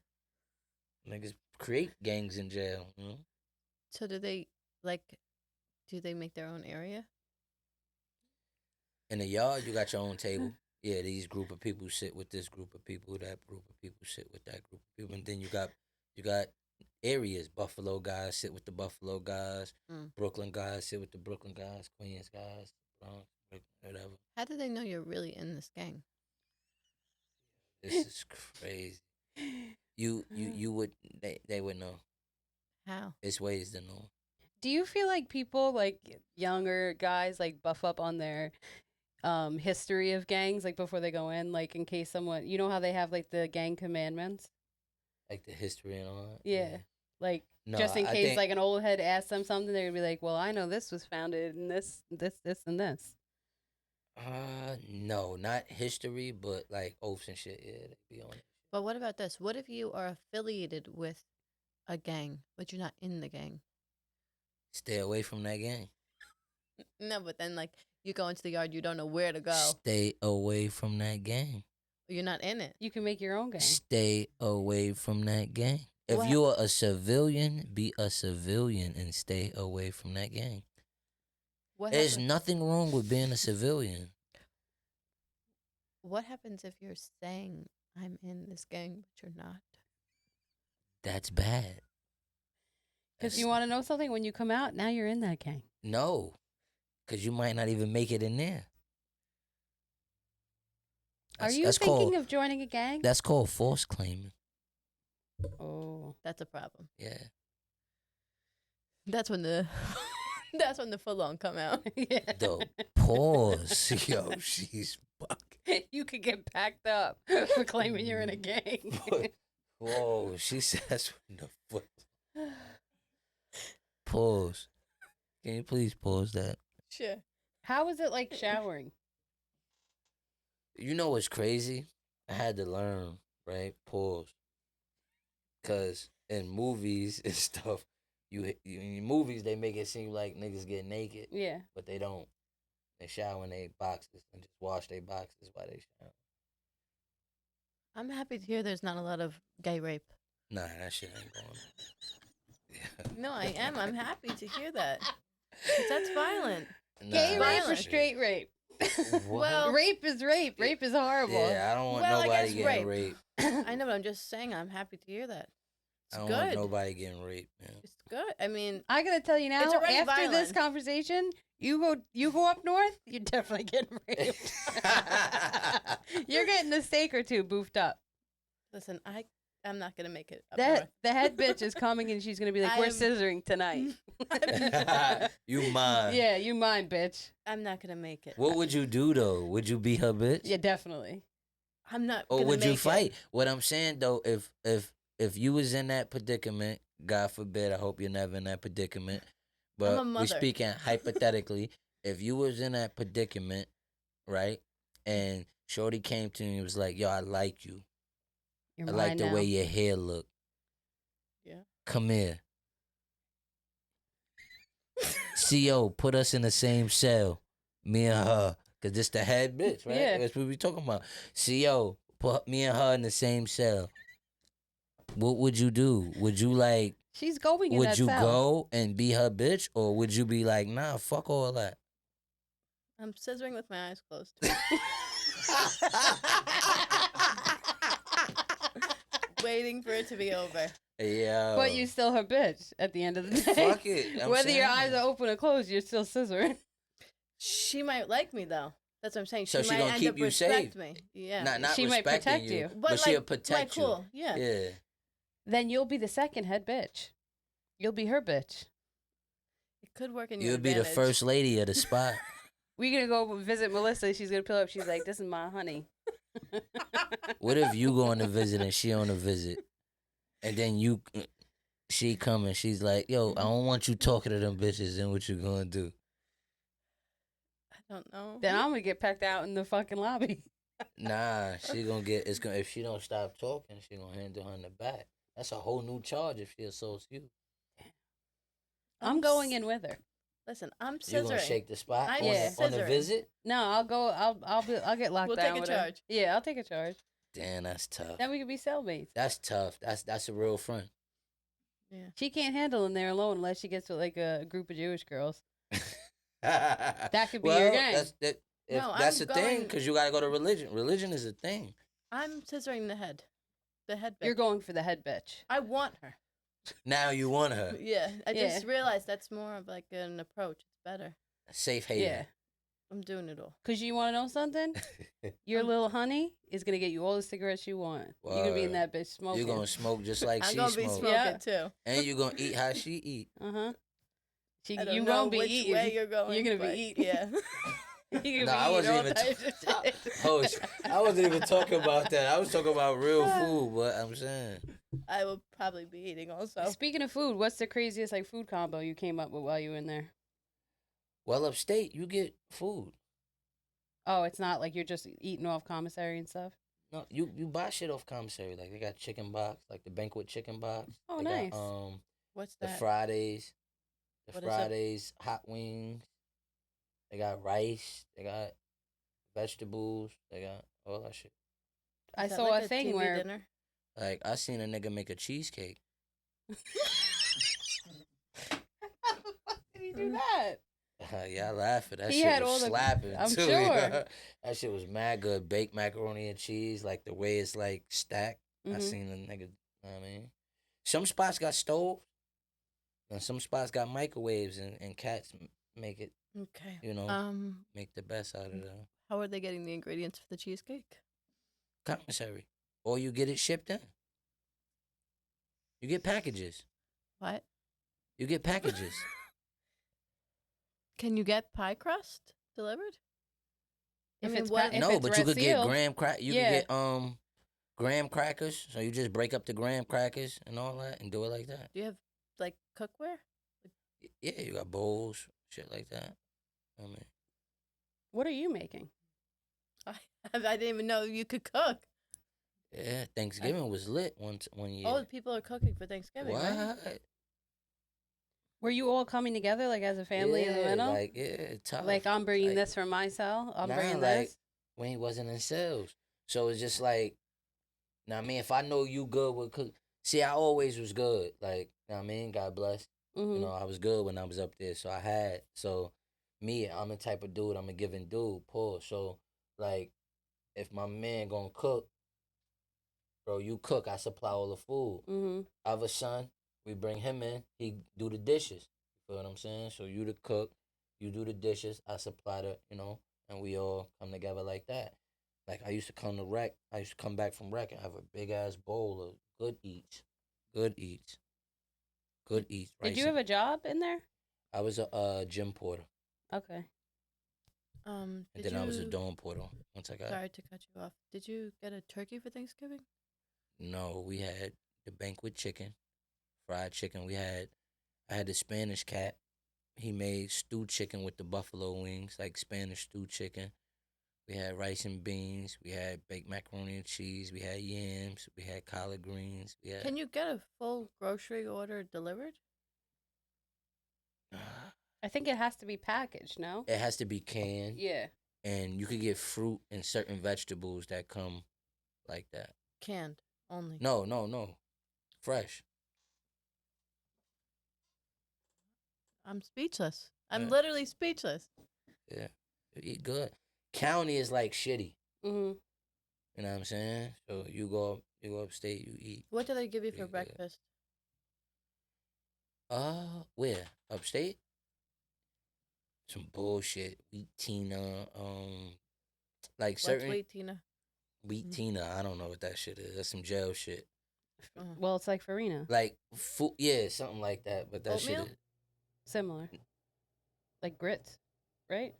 Niggas create gangs in jail, So do they make their own area? In the yard, you got your own table. Yeah, these group of people sit with this group of people. That group of people sit with that group of people. And then you got areas. Buffalo guys sit with the Buffalo guys. Brooklyn guys sit with the Brooklyn guys. Queens guys, Bronx, whatever. How do they know you're really in this gang? This is crazy. You would they would know. How? It's ways to know. Do you feel like people like younger guys like buff up on their history of gangs like before they go in, like in case someone, you know how they have like the gang commandments? Like the history and all that? Yeah. Like No, just in I case think, like an old head asked them something, they would be like, well, I know this was founded in this, and this. no, not history, but like oaths and shit. Yeah, they be on it. But what about this? What if you are affiliated with a gang, but you're not in the gang? Stay away from that gang. No, but then like you go into the yard, you don't know where to go. Stay away from that gang. You're not in it. You can make your own gang. Stay away from that gang. If What? you are a civilian, be a civilian and stay away from that gang. What There's happens? nothing wrong with being a civilian. What happens if you're saying I'm in this gang, but you're not? That's bad. Because you want to know something, when you come out, now you're in that gang. No, because you might not even make it in there. Are you that's thinking called, of joining a gang? That's called false claiming. Oh. That's a problem. Yeah. That's when the that's when the full on come out. Yeah. The pause. Yo, she's bugging. You could get packed up for claiming you're in a gang. Whoa, she says when the foot. Pause. Can you please pause that? Sure. How is it like showering? You know what's crazy? I had to learn, right? Pause. Because in movies and stuff, in movies, they make it seem like niggas get naked. Yeah. But they don't. They shower in their boxes and just wash their boxes while they shower. I'm happy to hear there's not a lot of gay rape. Nah, that shit ain't going on. Yeah. No, I am. I'm happy to hear that. 'Cause that's violent. Nah, Gay rape rape or Violent. straight rape? What? Well, Rape is rape. Rape is horrible. Yeah, I don't want Well, I nobody guess getting raped. I know, but I'm just saying I'm happy to hear that. It's I don't want good. nobody getting raped, man. It's good. I mean, I gotta tell you now, It's already after this violent. conversation, you go up north, you're definitely getting raped. You're getting a steak or two boofed up. listen, I'm not gonna make it up north. The head bitch is coming and she's gonna be like, I we're am- scissoring tonight. You mind. Yeah, you mind, bitch. I'm not gonna make it. What would you do, though? Would you be her bitch? Yeah, definitely. I'm not. Or gonna would you make it. fight? What I'm saying, though, if you was in that predicament, God forbid, I hope you're never in that predicament, But a we mother. speaking hypothetically. If you was in that predicament, right, and Shorty came to you and was like, "Yo, I like you. You're I like mine the now. way your hair look. Yeah. Come here. CO, put us in the same cell. Me and her. Cause this the head bitch, right? Yeah. That's what we talking about. CO, put me and her in the same cell. What would you do? Would you like She's going in would that you cell. go and be her bitch? Or would you be like, nah, fuck all that? I'm scissoring with my eyes closed. Waiting for it to be over. Yeah. But you still her bitch at the end of the day. Fuck it. I'm Whether your saying. eyes are open or closed, you're still scissoring. She might like me though. That's what I'm saying. So she she might gonna end keep up you respect safe. me. Yeah. Not She might respecting protect you. But she'll protect like, you. cool. Yeah. Yeah. Then you'll be the second head bitch. You'll be her bitch. It could work in your You'll be the advantage. first lady of the spot. We're gonna go visit Melissa. She's gonna pull up. She's like, "This is my honey." What if you go on a visit and she on a visit, and then she coming? She's like, "Yo, I don't want you talking to them bitches." Then what you gonna do? I don't know. Then I'm gonna get packed out in the fucking lobby. Nah, she gonna get. It's gonna if she don't stop talking, she gonna handle her in the back. That's a whole new charge if she assaults you. I'm going in with her. Listen, I'm scissoring. You gonna shake the spot I'm on, Yeah. on a scissoring. visit? No, I'll go. I'll get locked We'll down take a with her. charge. Yeah, I'll take a charge. Damn, that's tough. Then we could be cellmates. That's tough. That's a real front. Yeah. She can't handle in there alone unless she gets with like a group of Jewish girls. That could be your gang. That's I'm a thing going- because you gotta go to religion. Religion is a thing. I'm scissoring the head. The head bitch. You're going for the head bitch. I want her. Now you want her. Yeah. I Yeah. just realized that's more of like an approach. It's better. Safe haven. Yeah. I'm doing it all. Because you want to know something? Your little honey is going to get you all the cigarettes you want. You're going to be in Word. that bitch smoking. You're gonna smoke just like I'm she gonna be smokes. smoking Yeah. too. And you're gonna eat how she eat. Uh-huh. I don't You know won't be which eating. way you're going. You're going to but be eating. Yeah. You're Nah, I going to be wasn't eating all even types of shit. I wasn't even talking about that. I was talking about real food, but I'm saying. I will probably be eating also. Speaking of food, what's the craziest like food combo you came up with while you were in there? Well, upstate, you get food. Oh, it's not like you're just eating off commissary and stuff? No, you buy shit off commissary. Like they got chicken box, like the banquet chicken box. Oh, They nice. Got, What's the that? Fridays, What is it? Fridays hot wings. They got rice. They got vegetables. They got all that shit. I Is that saw like a thing TV where dinner? Like I seen a nigga make a cheesecake. How the fuck did he do that? Yeah, I laughing. That He shit had was all the- slapping I'm too. sure. yeah. That shit was mad good. Baked macaroni and cheese, like the way it's like stacked. I Mhm. seen a nigga. I mean, some spots got stoves, and some spots got microwaves, and cats make it. Okay. You know, make the best out of the How are they getting the ingredients for the cheesecake? commissary, or you get it shipped in. You get packages. What? You get packages. Can you get pie crust delivered? If mean, it's what- if No, it's but you red could seal, get graham crack. You Yeah. could get graham crackers. So you just break up the graham crackers and all that, and do it like that. Do you have like cookware? Yeah, you got bowls, shit like that. I mean, What are you making? I didn't even know you could cook. yeah, Thanksgiving was lit one year. Oh, people are cooking for Thanksgiving, right? What? Were you all coming together like as a family in the middle? Like tough. Like I'm bringing Like, this from my cell. I'm nah, bringing like, this. we wasn't in sales, so it's just like, now I mean, if I know you good with cook, see, I always was good. Like, know what I mean, God bless. Mm-hmm. You know, I was good when I was up there, so me, I'm the type of dude. I'm a giving dude. Pause. So like, if my man gonna cook, bro, you cook. I supply all the food. Mm-hmm. I have a son. We bring him in. He do the dishes. You feel what I'm saying? So you the cook, you do the dishes. I supply the, and we all come together like that. Like I used to come to rec. I used to come back from rec and have a big ass bowl of good eats, good eats, good eats. Did you have a job in there? I was a gym porter, Okay. and Did then you, I was a dorm porter. Once I got Sorry to cut you off. Did you get a turkey for Thanksgiving? no, we had the banquet chicken, fried chicken. I had the Spanish cat. he made stewed chicken with the buffalo wings, like Spanish stewed chicken. We had rice and beans. We had baked macaroni and cheese. We had yams. We had collard greens. We had. Can you get a full grocery order delivered? I think it has to be packaged, no? It has to be canned. Yeah. And you could get fruit and certain vegetables that come like that. Canned only. No. Fresh. I'm speechless. I'm Yeah. literally speechless. Yeah. You eat good. County is like shitty. Mm-hmm. You know what I'm saying? So you go upstate, you eat. What do they give you for Pretty good. breakfast? Where? Upstate? Some bullshit. Wheat tina, like What's certain wheat, Tina? wheat tina. I don't know what that shit is. That's some jail shit. Well, it's like farina. Like food, yeah, something like that. But that Oatmeal? shit is Similar. Like grits, right?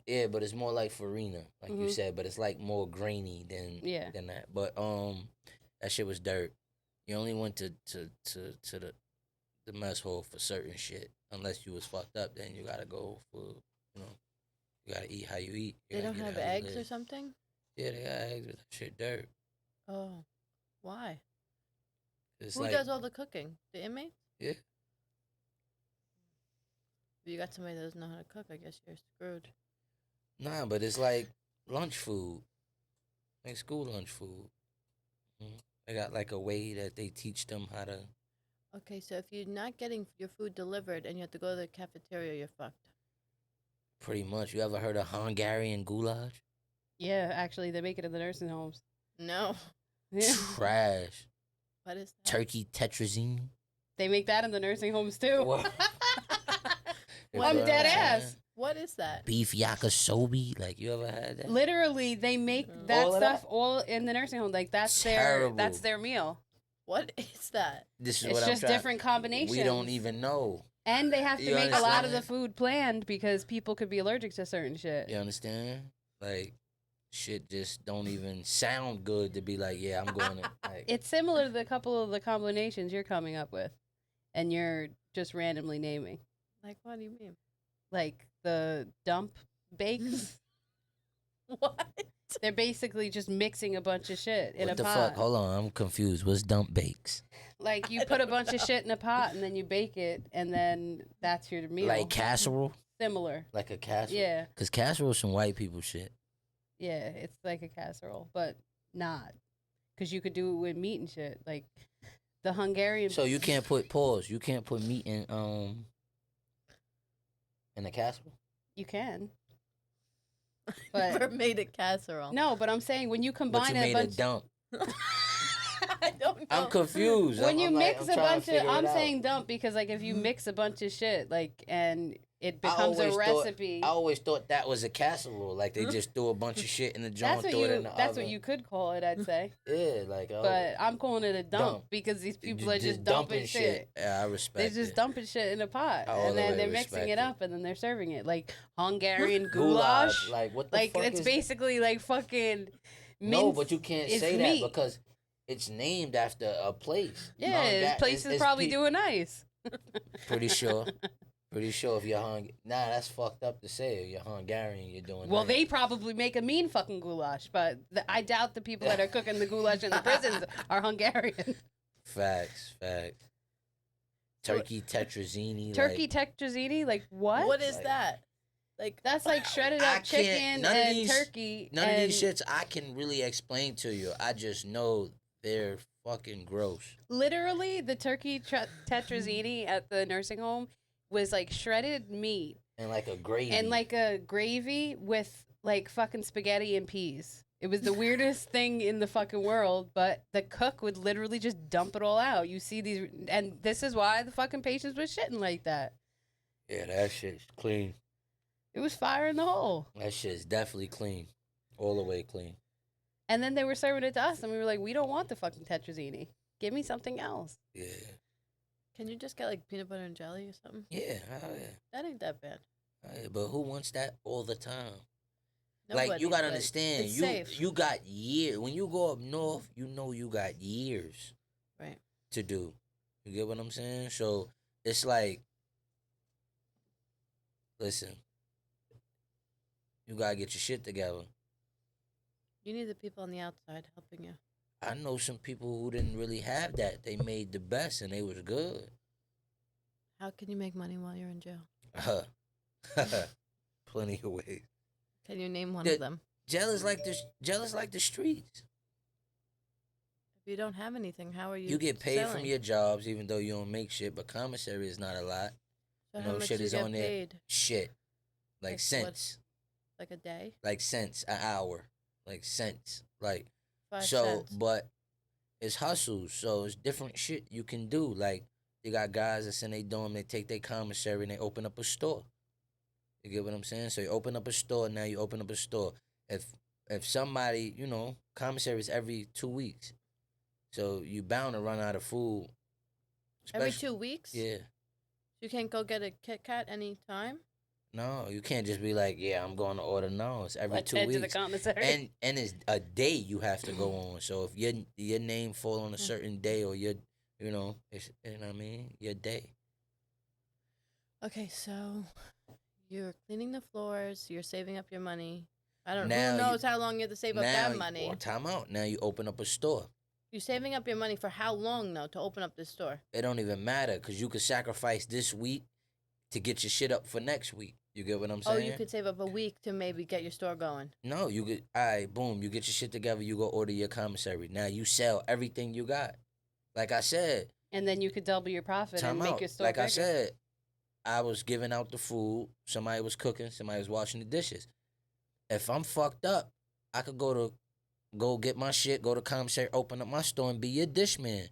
yeah, but it's more like farina, like you Mhm. said. But it's like more grainy Yeah. than that. But that shit was dirt. You only went to the mess hall for certain shit. Unless you was fucked up, then you gotta go for you gotta eat how you eat. You They gotta don't get have how you eggs or live. something? Yeah, they got eggs, but that shit dirt. Oh. Why? It's Who like does all the cooking? The inmates? yeah. If you got somebody that doesn't know how to cook, I guess you're screwed. Nah, but it's like lunch food, like school lunch food. They got like a way that they teach them how to. Okay, so if you're not getting your food delivered and you have to go to the cafeteria, you're fucked. Pretty much. You ever heard of Hungarian goulash? Yeah, actually, they make it in the nursing homes. No. Yeah. Trash. What is that? Turkey tetrazzini. They make that in the nursing homes too. What? I'm You know dead what I'm ass. saying? What is that? Beef yakisobe. Like you ever had that? Literally, they make that All of stuff that? all in the nursing home. Like that's Terrible. their meal. What is that? This is It's what I'm just trying. different combinations. We don't even know. And they have to You make a lot of the understand? food planned because people could be allergic to certain shit. You understand? Like shit just don't even sound good to be like, yeah, I'm going to. Like, It's similar to the couple of the combinations you're coming up with, and you're just randomly naming, Like, what do you mean? like the dump bakes. What? They're basically just mixing a bunch of shit in what a the pot. fuck? Hold on, I'm confused. What's dump bakes? Like you put a bunch of shit in a pot and then you bake it, and then that's your meal. Like casserole? Similar. Like a casserole? Yeah, Because casserole is some white people shit. yeah. It's like a casserole, but not because you could do it with meat and shit. Like the Hungarian. So you can't put pause. You can't put meat in a casserole. You can. Never But made a casserole. no, but I'm saying when you But combine you made a bunch. dump. I don't know. I'm confused. When you I'm like, mix I'm a trying to bunch of, figure it I'm out. saying dump because like if you mix a bunch of shit like and it I becomes a always thought- recipe. I always thought that was a casserole. Like they just threw a bunch of shit in the joint, throw it in the That's oven. what you could call it, I'd say. Yeah, like But I'm calling it a dump, Dump. because these people are just dumping shit. Yeah, I respect They're it. just dumping shit in a pot, I all and the then way they're mixing respect it it. up, and then they're serving it like Hungarian goulash. Like what the Like fuck it's is basically like fucking. No, but you can't it's say meat. that because it's named after a place. Yeah, this place is probably doing nice. Pretty sure. Pretty sure if you're that's fucked up to say. If you're Hungarian, you're doing Well, nice. they probably make a mean fucking goulash, but I doubt the people that are cooking the goulash in the prisons are Hungarian. Facts. Turkey tetrazzini. Turkey tetrazzini, like what? What is Like- that? Like That's like shredded I up can't- chicken none of and these- turkey. None of these and shits I can really explain to you. I just know they're fucking gross. Literally, the turkey tetrazzini at the nursing home was like shredded meat And like a gravy. and like a gravy with like fucking spaghetti and peas. It was the weirdest thing in the fucking world, but the cook would literally just dump it all out. You see these, and this is why the fucking patients were shitting like that. Yeah, that shit's clean. It was fire in the hole. That shit's definitely clean. All the way clean. And then they were serving it to us, and we were like, we don't want the fucking tetrazzini. Give me something else. Yeah. Can you just get like peanut butter and jelly or something? Yeah, hell yeah. That ain't that bad. Hell yeah. But who wants that all the time? Nobody, like you gotta but understand, it's you safe. you got years. When you go up north, you know you got years Right. to do. You get what I'm saying? So it's like listen, you gotta get your shit together. You need the people on the outside helping you. I know some people who didn't really have that. They made the best and they was good. How can you make money while you're in jail? Plenty of ways. Can you name one The- of them? Jail is like the streets. If you don't have anything, how are you? You get paid from selling? your jobs even though you don't make shit, but commissary is not a lot. So You how know, much shit you is get on there. paid? Shit. Like Like cents. Like a day? Like cents an hour. Like cents. Like 5 so cents. but it's hustles, so it's different shit you can do. Like you got guys that's in their dorm, they take their commissary and they open up a store. You get what I'm saying? So you open up a store, now you open up a store. If somebody, you know, commissary is every 2 weeks. So you bound to run out of food. Every Especially- 2 weeks? Yeah. You can't go get a Kit Kat anytime? No, you can't just be like, yeah, I'm going to order. No, it's every Let's 2 head to the weeks. commissary. And it's a day you have to go on. So if your name fall on a certain day or your, you know, it's, you know what I mean, your day. Okay, so you're cleaning the floors, you're saving up your money. I don't Now who you- knows how long you have to save up that money. Well, time out. Now you open up a store. You're saving up your money for how long though to open up this store? It don't even matter because you could sacrifice this week to get your shit up for next week. You get what I'm Oh, saying? you could save up a week to maybe get your store going. No, you could. All right, boom. You get your shit together. You go order your commissary. Now you sell everything you got. Like I said, And then you could double your profit time and make out. your store Like bigger. I said, I was giving out the food. Somebody was cooking. Somebody was washing the dishes. If I'm fucked up, I could go get my shit, go to commissary, open up my store, and be your dish man.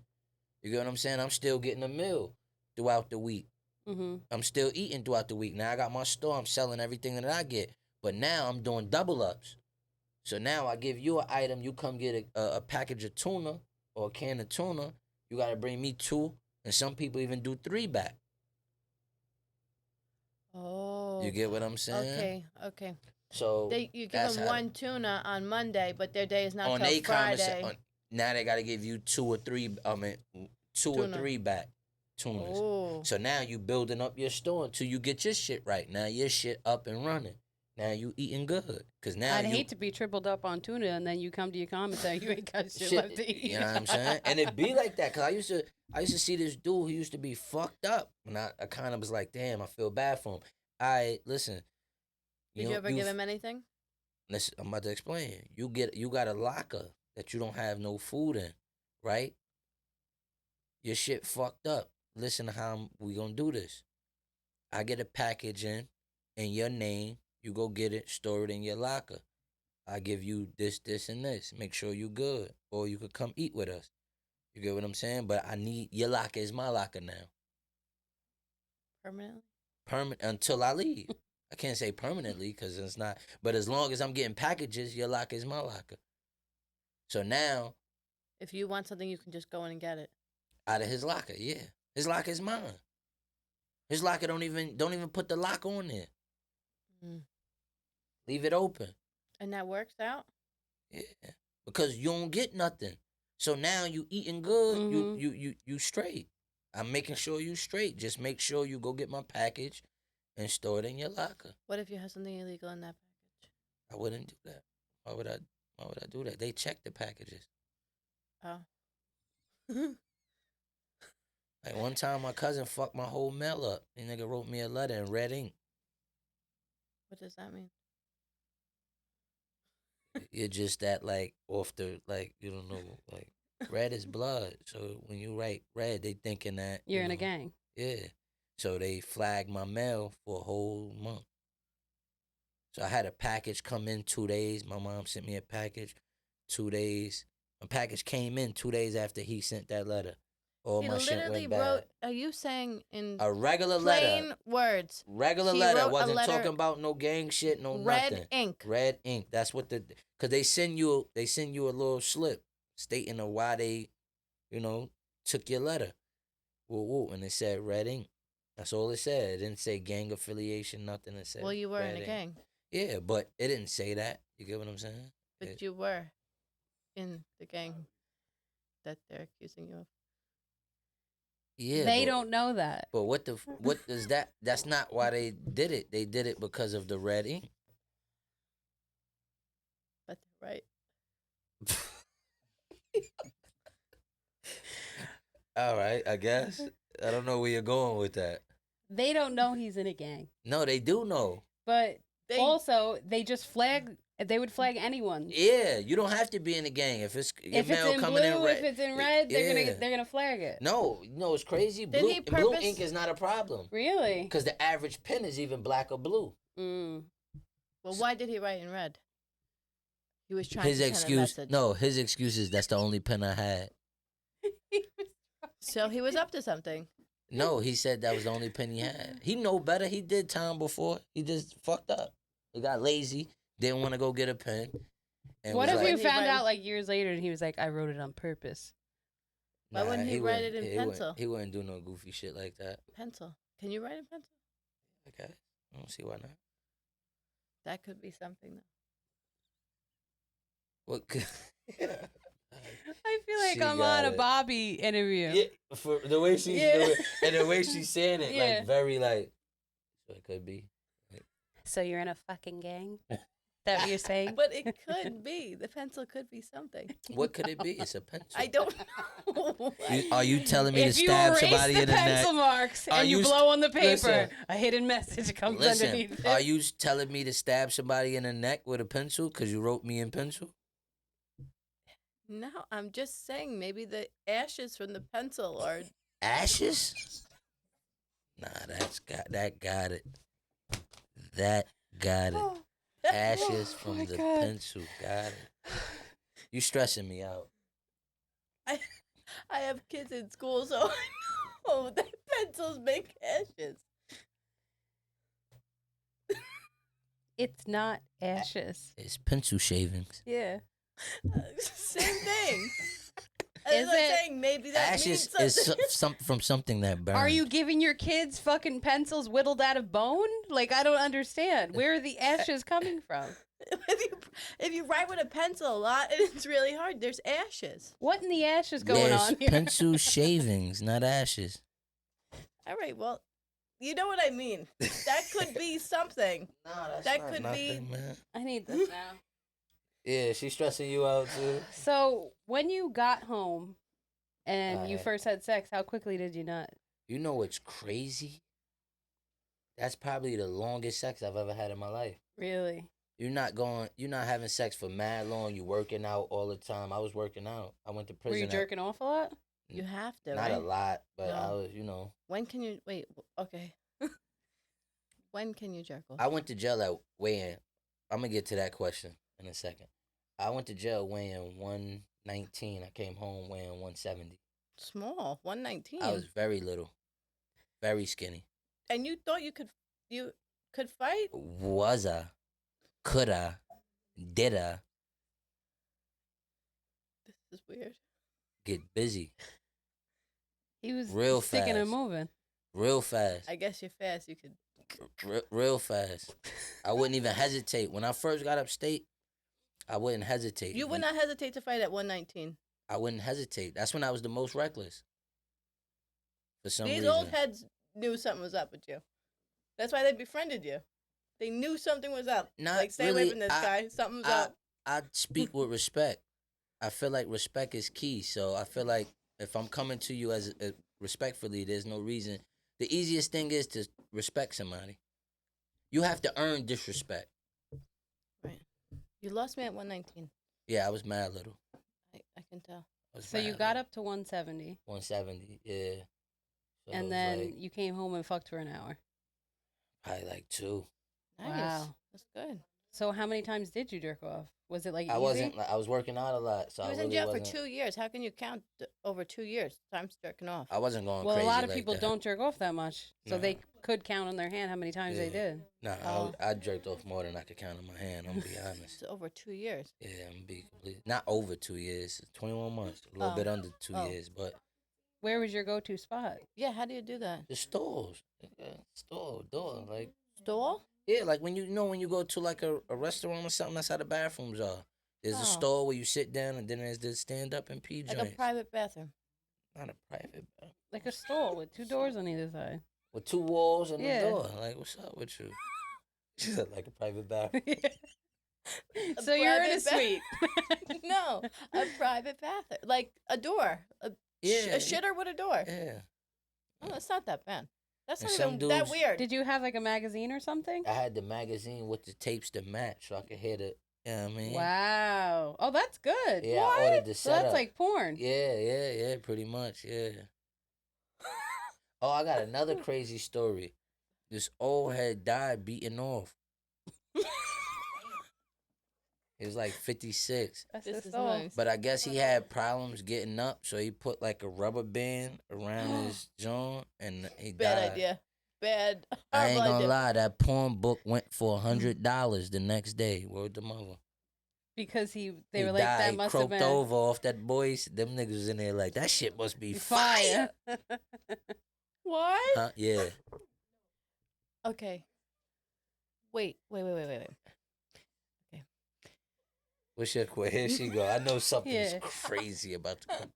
You get what I'm saying? I'm still getting a meal throughout the week. Mm-hmm. I'm still eating throughout the week. Now I got my store. I'm selling everything that I get. But now I'm doing double ups. So now I give you an item. You come get a package of tuna or a can of tuna. You got to bring me 2. And some people even do 3 back. Oh. You get what I'm saying? Okay. So You give that's them how- one tuna on Monday, but their day is not on till they Friday. now they got to give you 2 or 3. I mean, 2 or Tuna. 3 back tunas. Oh. So now you building up your store until you get your shit right. Now your shit up and running. Now you eating good. Cause now I'd you, hate to be tripled up on tuna and then you come to your commissary, you ain't got shit, left to eat. You know what I'm saying? And it be like that. Cause I used to see this dude who used to be fucked up. And I kind of was like, damn, I feel bad for him. Listen. Did you ever give him anything? Listen, I'm about to explain. You got a locker that you don't have no food in, right? Your shit fucked up. Listen to how we gonna do this. I get a package in your name. You go get it, store it in your locker. I give you this, and this. Make sure you good. Or you could come eat with us. You get what I'm saying? But I need your locker is my locker now. Permanently? Until I leave. I can't say permanently because it's not. But as long as I'm getting packages, your locker is my locker. So now, If you want something, you can just go in and get it. out of his locker, yeah, his locker is mine. His locker don't even put the lock on there. Mm. Leave it open. And that works out? Yeah, because you don't get nothing. So now you eating good. Mhm. You straight. I'm making sure you straight. Just make sure you go get my package and store it in your locker. What if you have something illegal in that package? I wouldn't do that. Why would I do that? They check the packages. Oh. Like one time, my cousin fucked my whole mail up. The nigga wrote me a letter in red ink. What does that mean? You're just that like off the like you don't know like red is blood. So when you write red, they thinking that You're in a know, gang. Yeah. So they flagged my mail for a whole month. So I had a package come in 2 days. My mom sent me a package 2 days. My package came in 2 days after he sent that letter. All He my shit literally went bad. wrote, are you saying in A regular plain letter. words? Regular She letter. wrote a Wasn't letter- talking about no gang shit, no Red nothing. ink. Red ink. That's what cause they send you a little slip stating of why they, took your letter. Woo woo. And it said red ink. That's all it said. It didn't say gang affiliation, nothing. It said Well, you were red in a ink. gang, Yeah, but it didn't say that. You get what I'm saying? but you were in the gang that they're accusing you of. Yeah, They don't know that. But what does that? That's not why they did it. They did it because of the red ink. But right. All right, I guess. I don't know where you're going with that. They don't know he's in a gang. No, they do know. But They- also, they just flag. They would flag anyone. Yeah, you don't have to be in the gang if it's your If it's mail in coming blue, in red. if it's in red, they're Yeah. gonna flag it. No, it's crazy. Didn't he Blue purpose- ink is not a problem Really? because the average pen is even black or blue. Mm. Well, why did he write in red? He was trying His to send a excuse, message. no, his excuse is that's the only pen I had. So he was up to something. No, he said that was the only pen he had. He know better. He did time before. He just fucked up. He got lazy. Didn't want to go get a pen. And What was if like, we He found write- out like years later and he was like, I wrote it on purpose? Why wouldn't he write it in wouldn't- pencil? He wouldn't do no goofy shit like that. Pencil. Can you write in pencil? Okay, I don't see why not. That could be something. Though. What? Could, I feel like She I'm got on a it. Bobby interview. yeah, for the way she's Yeah. doing, and the way she's saying it, Yeah. like very like. So it could be. So you're in a fucking gang? That what you're saying? But it could be. The pencil could be something. What could it be? It's a pencil. I don't know. Are you telling me If to you stab erase somebody the in the neck? pencil marks Are and you you blow on the paper, listen. a hidden message comes Listen, underneath are it. you telling me to stab somebody in the neck with a pencil because you wrote me in pencil? No, I'm just saying maybe the ashes from the pencil are. Ashes? Nah, that got it. That got it. Ashes Oh from my the God. pencil. Got it. You stressing me out. I have kids in school, so I know that pencils make ashes. It's not ashes. It's pencil shavings. Yeah. Same thing. Is I'm it? saying maybe that Ashes means is something. from something that burns. Are you giving your kids fucking pencils whittled out of bone? Like, I don't understand. Where are the ashes coming from? if you write with a pencil a lot and it's really hard, there's ashes. What in the ashes going There's on here? pencil shavings, not ashes. All right, well, you know what I mean. That could be something. No, that's That not could nothing, be- man. I need this now. Yeah, she's stressing you out too. So, when you got home and you Alright. first had sex, how quickly did you nut? You know what's crazy? That's probably the longest sex I've ever had in my life. Really? You're not having sex for mad long. You working out all the time. I was working out. I went to prison. Were you at- jerking off a lot? You have to, Not right? a lot, but I No. was, When can you wait? Okay. When can you jerk off? I went to jail at weighing. I'm gonna get to that question in a second. I went to jail weighing 119. I came home weighing 170. Small, 119. I was very little, very skinny. And you thought you could fight? Was I? Could I? Did I This is weird. get busy He was Real sticking and fast. moving. real fast? I guess you're fast. You could. Real fast. I wouldn't even hesitate. When I first got upstate, I wouldn't hesitate. You would not hesitate to fight at 119. I wouldn't hesitate. That's when I was the most reckless. For some These reason. old heads knew something was up with you. That's why they befriended you. They knew something was up. Not Like, stay really. away from this guy. Something's up. I speak with respect. I feel like respect is key. So I feel like if I'm coming to you as respectfully, there's no reason. The easiest thing is to respect somebody. You have to earn disrespect. Right. You lost me at 119. Yeah, I was mad little. I can tell. I was So you mad got little. up to 170, 170, yeah. So it and was then like, you came home and fucked for an hour. probably like 2. Nice. Wow. That's good. So how many times did you jerk off? Was it like I easy? wasn't. Like, I was working out a lot, so He was I in really jail for wasn't. 2 years. How can you count over 2 years? Time's jerking off. I wasn't going Well, a crazy. lot of like people that. don't jerk off that much, so Nah. they could count on their hand how many times they Yeah. did. Nah, Oh. I jerked off more than I could count on my hand. I'm gonna be honest. It's over 2 years. Yeah, I'm gonna be complete. Not over 2 years. 21 months. A little Oh. bit under 2 Oh. years, but Where was your go-to spot? Yeah, how do you do that? the stores, store, door, like Stall? yeah, like when when you go to like a restaurant or something, that's how the bathrooms are. There's Oh. a stall where you sit down, and then there's the stand up and pee Like joints. a private bathroom. Not a private bathroom. Like a stall with 2 doors on either side. With 2 walls and Yeah. a door. Like, what's up with you? She said like a private bathroom. So you're in a private ba- suite. No, a private bathroom, like a door, a Yeah. shitter with a door. Yeah. Oh, that's not that bad. That's And not some even that dudes- weird. Did you have like a magazine or something? I had the magazine with the tapes to match so I could hear the, you know what I mean? Wow. Oh, that's good. Yeah, What? I ordered the So setup. that's like porn. Yeah, pretty much, yeah. Oh, I got another crazy story. This old head died beating off. He was like 56. That's This just is all. nice. But I guess he had problems getting up, so he put like a rubber band around his joint and he Bad died. idea. Bad. I ain't horrible gonna idea. lie, that porn book went for $100 the next day. Word to mother. Because they He were like, died. that He must have croaked been over off that boys. Them niggas was in there like, that shit must be fire. fire. What? Huh? Yeah. Okay. Wait. What's your question? Here she go. I know something's Yeah. crazy about to come.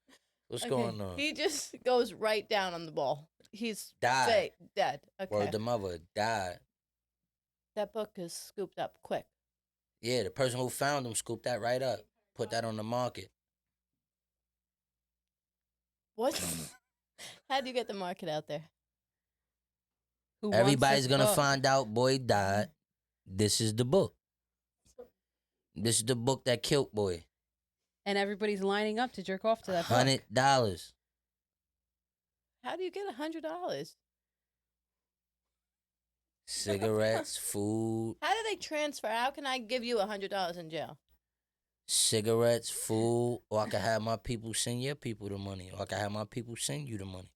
What's Okay. going on? He just goes right down on the ball. He's Died. dead. Okay. Word to mother. Died. That book is scooped up quick. Yeah, the person who found him scooped that right up. Put that on the market. What? How do you get the market out there? Who wants Everybody's this gonna book? find out boy died. This is the book. This is the book that killed boy. And everybody's lining up to jerk off to that book. $100. How do you get $100? Cigarettes, food, How do they transfer? How can I give you $100 in jail? cigarettes, food, or I can have my people send your people the money, or I can have my people send you the money.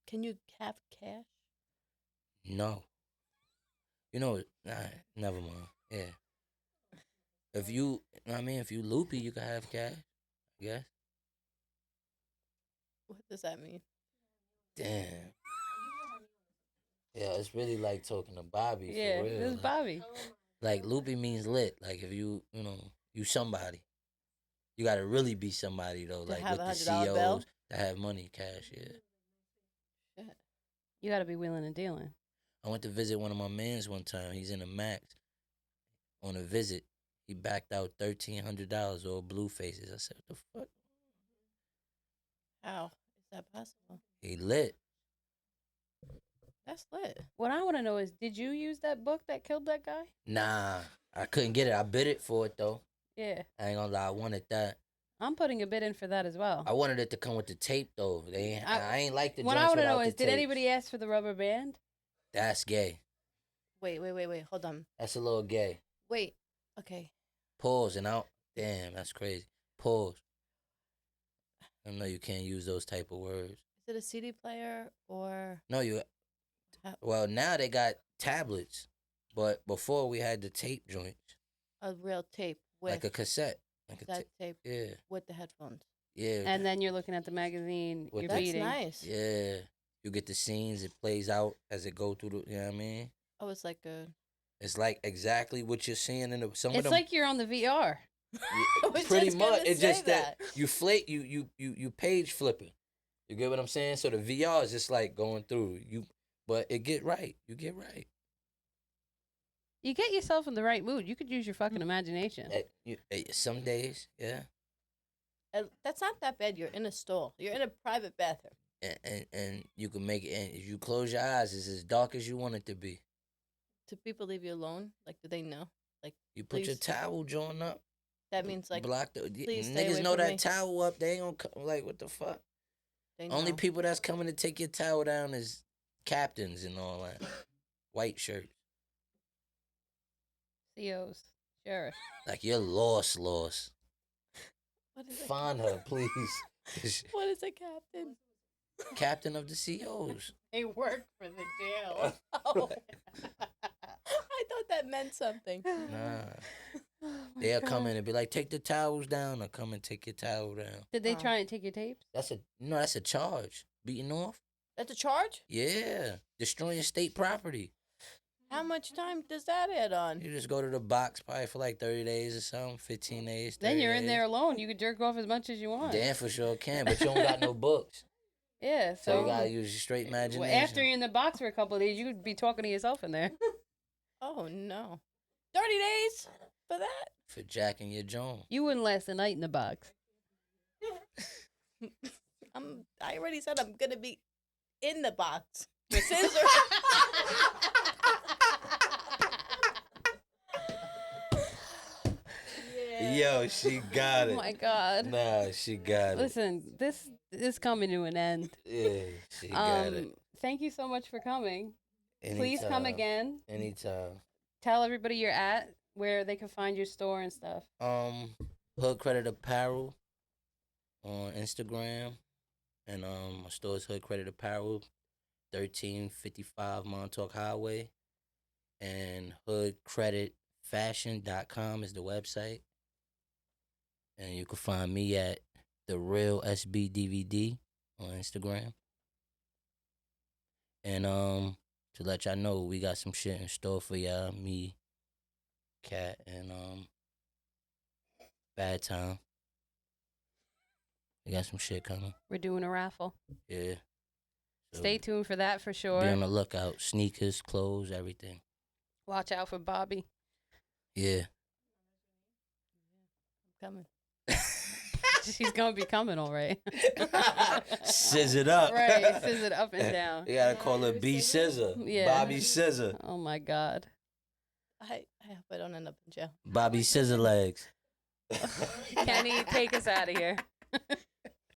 Can you have cash? No. You know, nah, never mind. Yeah. If you, I mean, if you loopy, you can have cash. Yeah. What does that mean? Damn. Yeah, it's really like talking to Bobby Yeah, for real. this is like- Bobby. Like loopy means lit. Like if you you somebody. You gotta really be somebody though. To Like have with the $100 bill? CEOs that have money, cash, yeah. Shit. You got to be willing and dealing. I went to visit one of my mans one time. He's in a Max. On a visit, he backed out $1,300 all blue faces. I said, what the fuck? How is that possible? He lit. That's lit. What I want to know is, did you use that book that killed that guy? Nah, I couldn't get it. I bid it for it though. Yeah. I ain't gonna lie, I wanted that. I'm putting a bid in for that as well. I wanted it to come with the tape though. I ain't like the What I joints want to without know the is, did tapes. anybody ask for the rubber band? That's gay. Wait. Hold on. That's a little gay. Wait. Okay. Pause and out. Damn, that's crazy. Pause. I know you can't use those type of words. Is it a CD player or No, you. Well, now they got tablets, but before we had the tape joints, a real tape with like a cassette, like a that tape yeah, with the headphones? yeah, And then you're looking at the magazine. With You're the- That's beating. nice. yeah. You get the scenes. It plays out as it go through the. You know what I mean? Oh, it's like a. It's like exactly what you're seeing in the some of It's them. like you're on the VR. I was pretty just gonna much. It's say just that you page flipping. You get what I'm saying? So the VR is just like going through you, but it get right. You get right. You get yourself in the right mood. You could use your fucking imagination. Some days, yeah. That's not that bad. You're in a stall. You're in a private bathroom. And you can make it. And if you close your eyes, it's as dark as you want it to be. Do people leave you alone? Like, do they know? Like, You put your Please. towel joint up. that means like block the please stay niggas away know from that me. towel up. They ain't gonna come. Like what the fuck? they Only know. people that's coming to take your towel down is captains and all that. White shirts. COs. Sheriff. Like you're lost. What is Find her, please. What is a captain? Captain of the COs. They work for the jail. Oh. I thought that meant something. Nah. Oh my They'll God. come in and be like, take the towels down, or come and take your towel down. Did they Oh. try and take your tapes? That's a charge. Beating off? That's a charge? Yeah. Destroying state property. How much time does that add on? You just go to the box probably for like 30 days or something, 15 days. 30 Then you're in days. there alone. You could jerk off as much as you want. Damn, for sure can, but you don't got no books. Yeah, So you gotta use your straight imagination. well, after you're in the box for a couple of days, you could be talking to yourself in there. Oh no, 30 days for that? For jacking your Joan. You wouldn't last a night in the box. I already said I'm gonna be in the box. The scissor. Yo, she got Oh it. my God. Nah, she got it. Listen, this is coming to an end. Yeah, she got it. Thank you so much for coming. Please come Anytime. again. Anytime. Tell everybody you're at, where they can find your store and stuff. Hood Credit Apparel on Instagram, and my store is Hood Credit Apparel, 1355 Montauk Highway, and hoodcreditfashion.com is the website, and you can find me at the Real SB DVD on Instagram. And to let y'all know, we got some shit in store for y'all, me, Cat, and Bad Time. We got some shit coming. We're doing a raffle. Yeah. So Stay tuned for that for sure. be on the lookout. Sneakers, clothes, everything. Watch out for Bobby. Yeah. Coming. She's gonna be coming, all right. Sizz it up. Right, scissor it up and down. You gotta call her B Scissor. Yeah. Bobby Scissor. Oh my God. I hope I don't end up in jail. Bobby Scissor Legs. Kenny, take us out of here.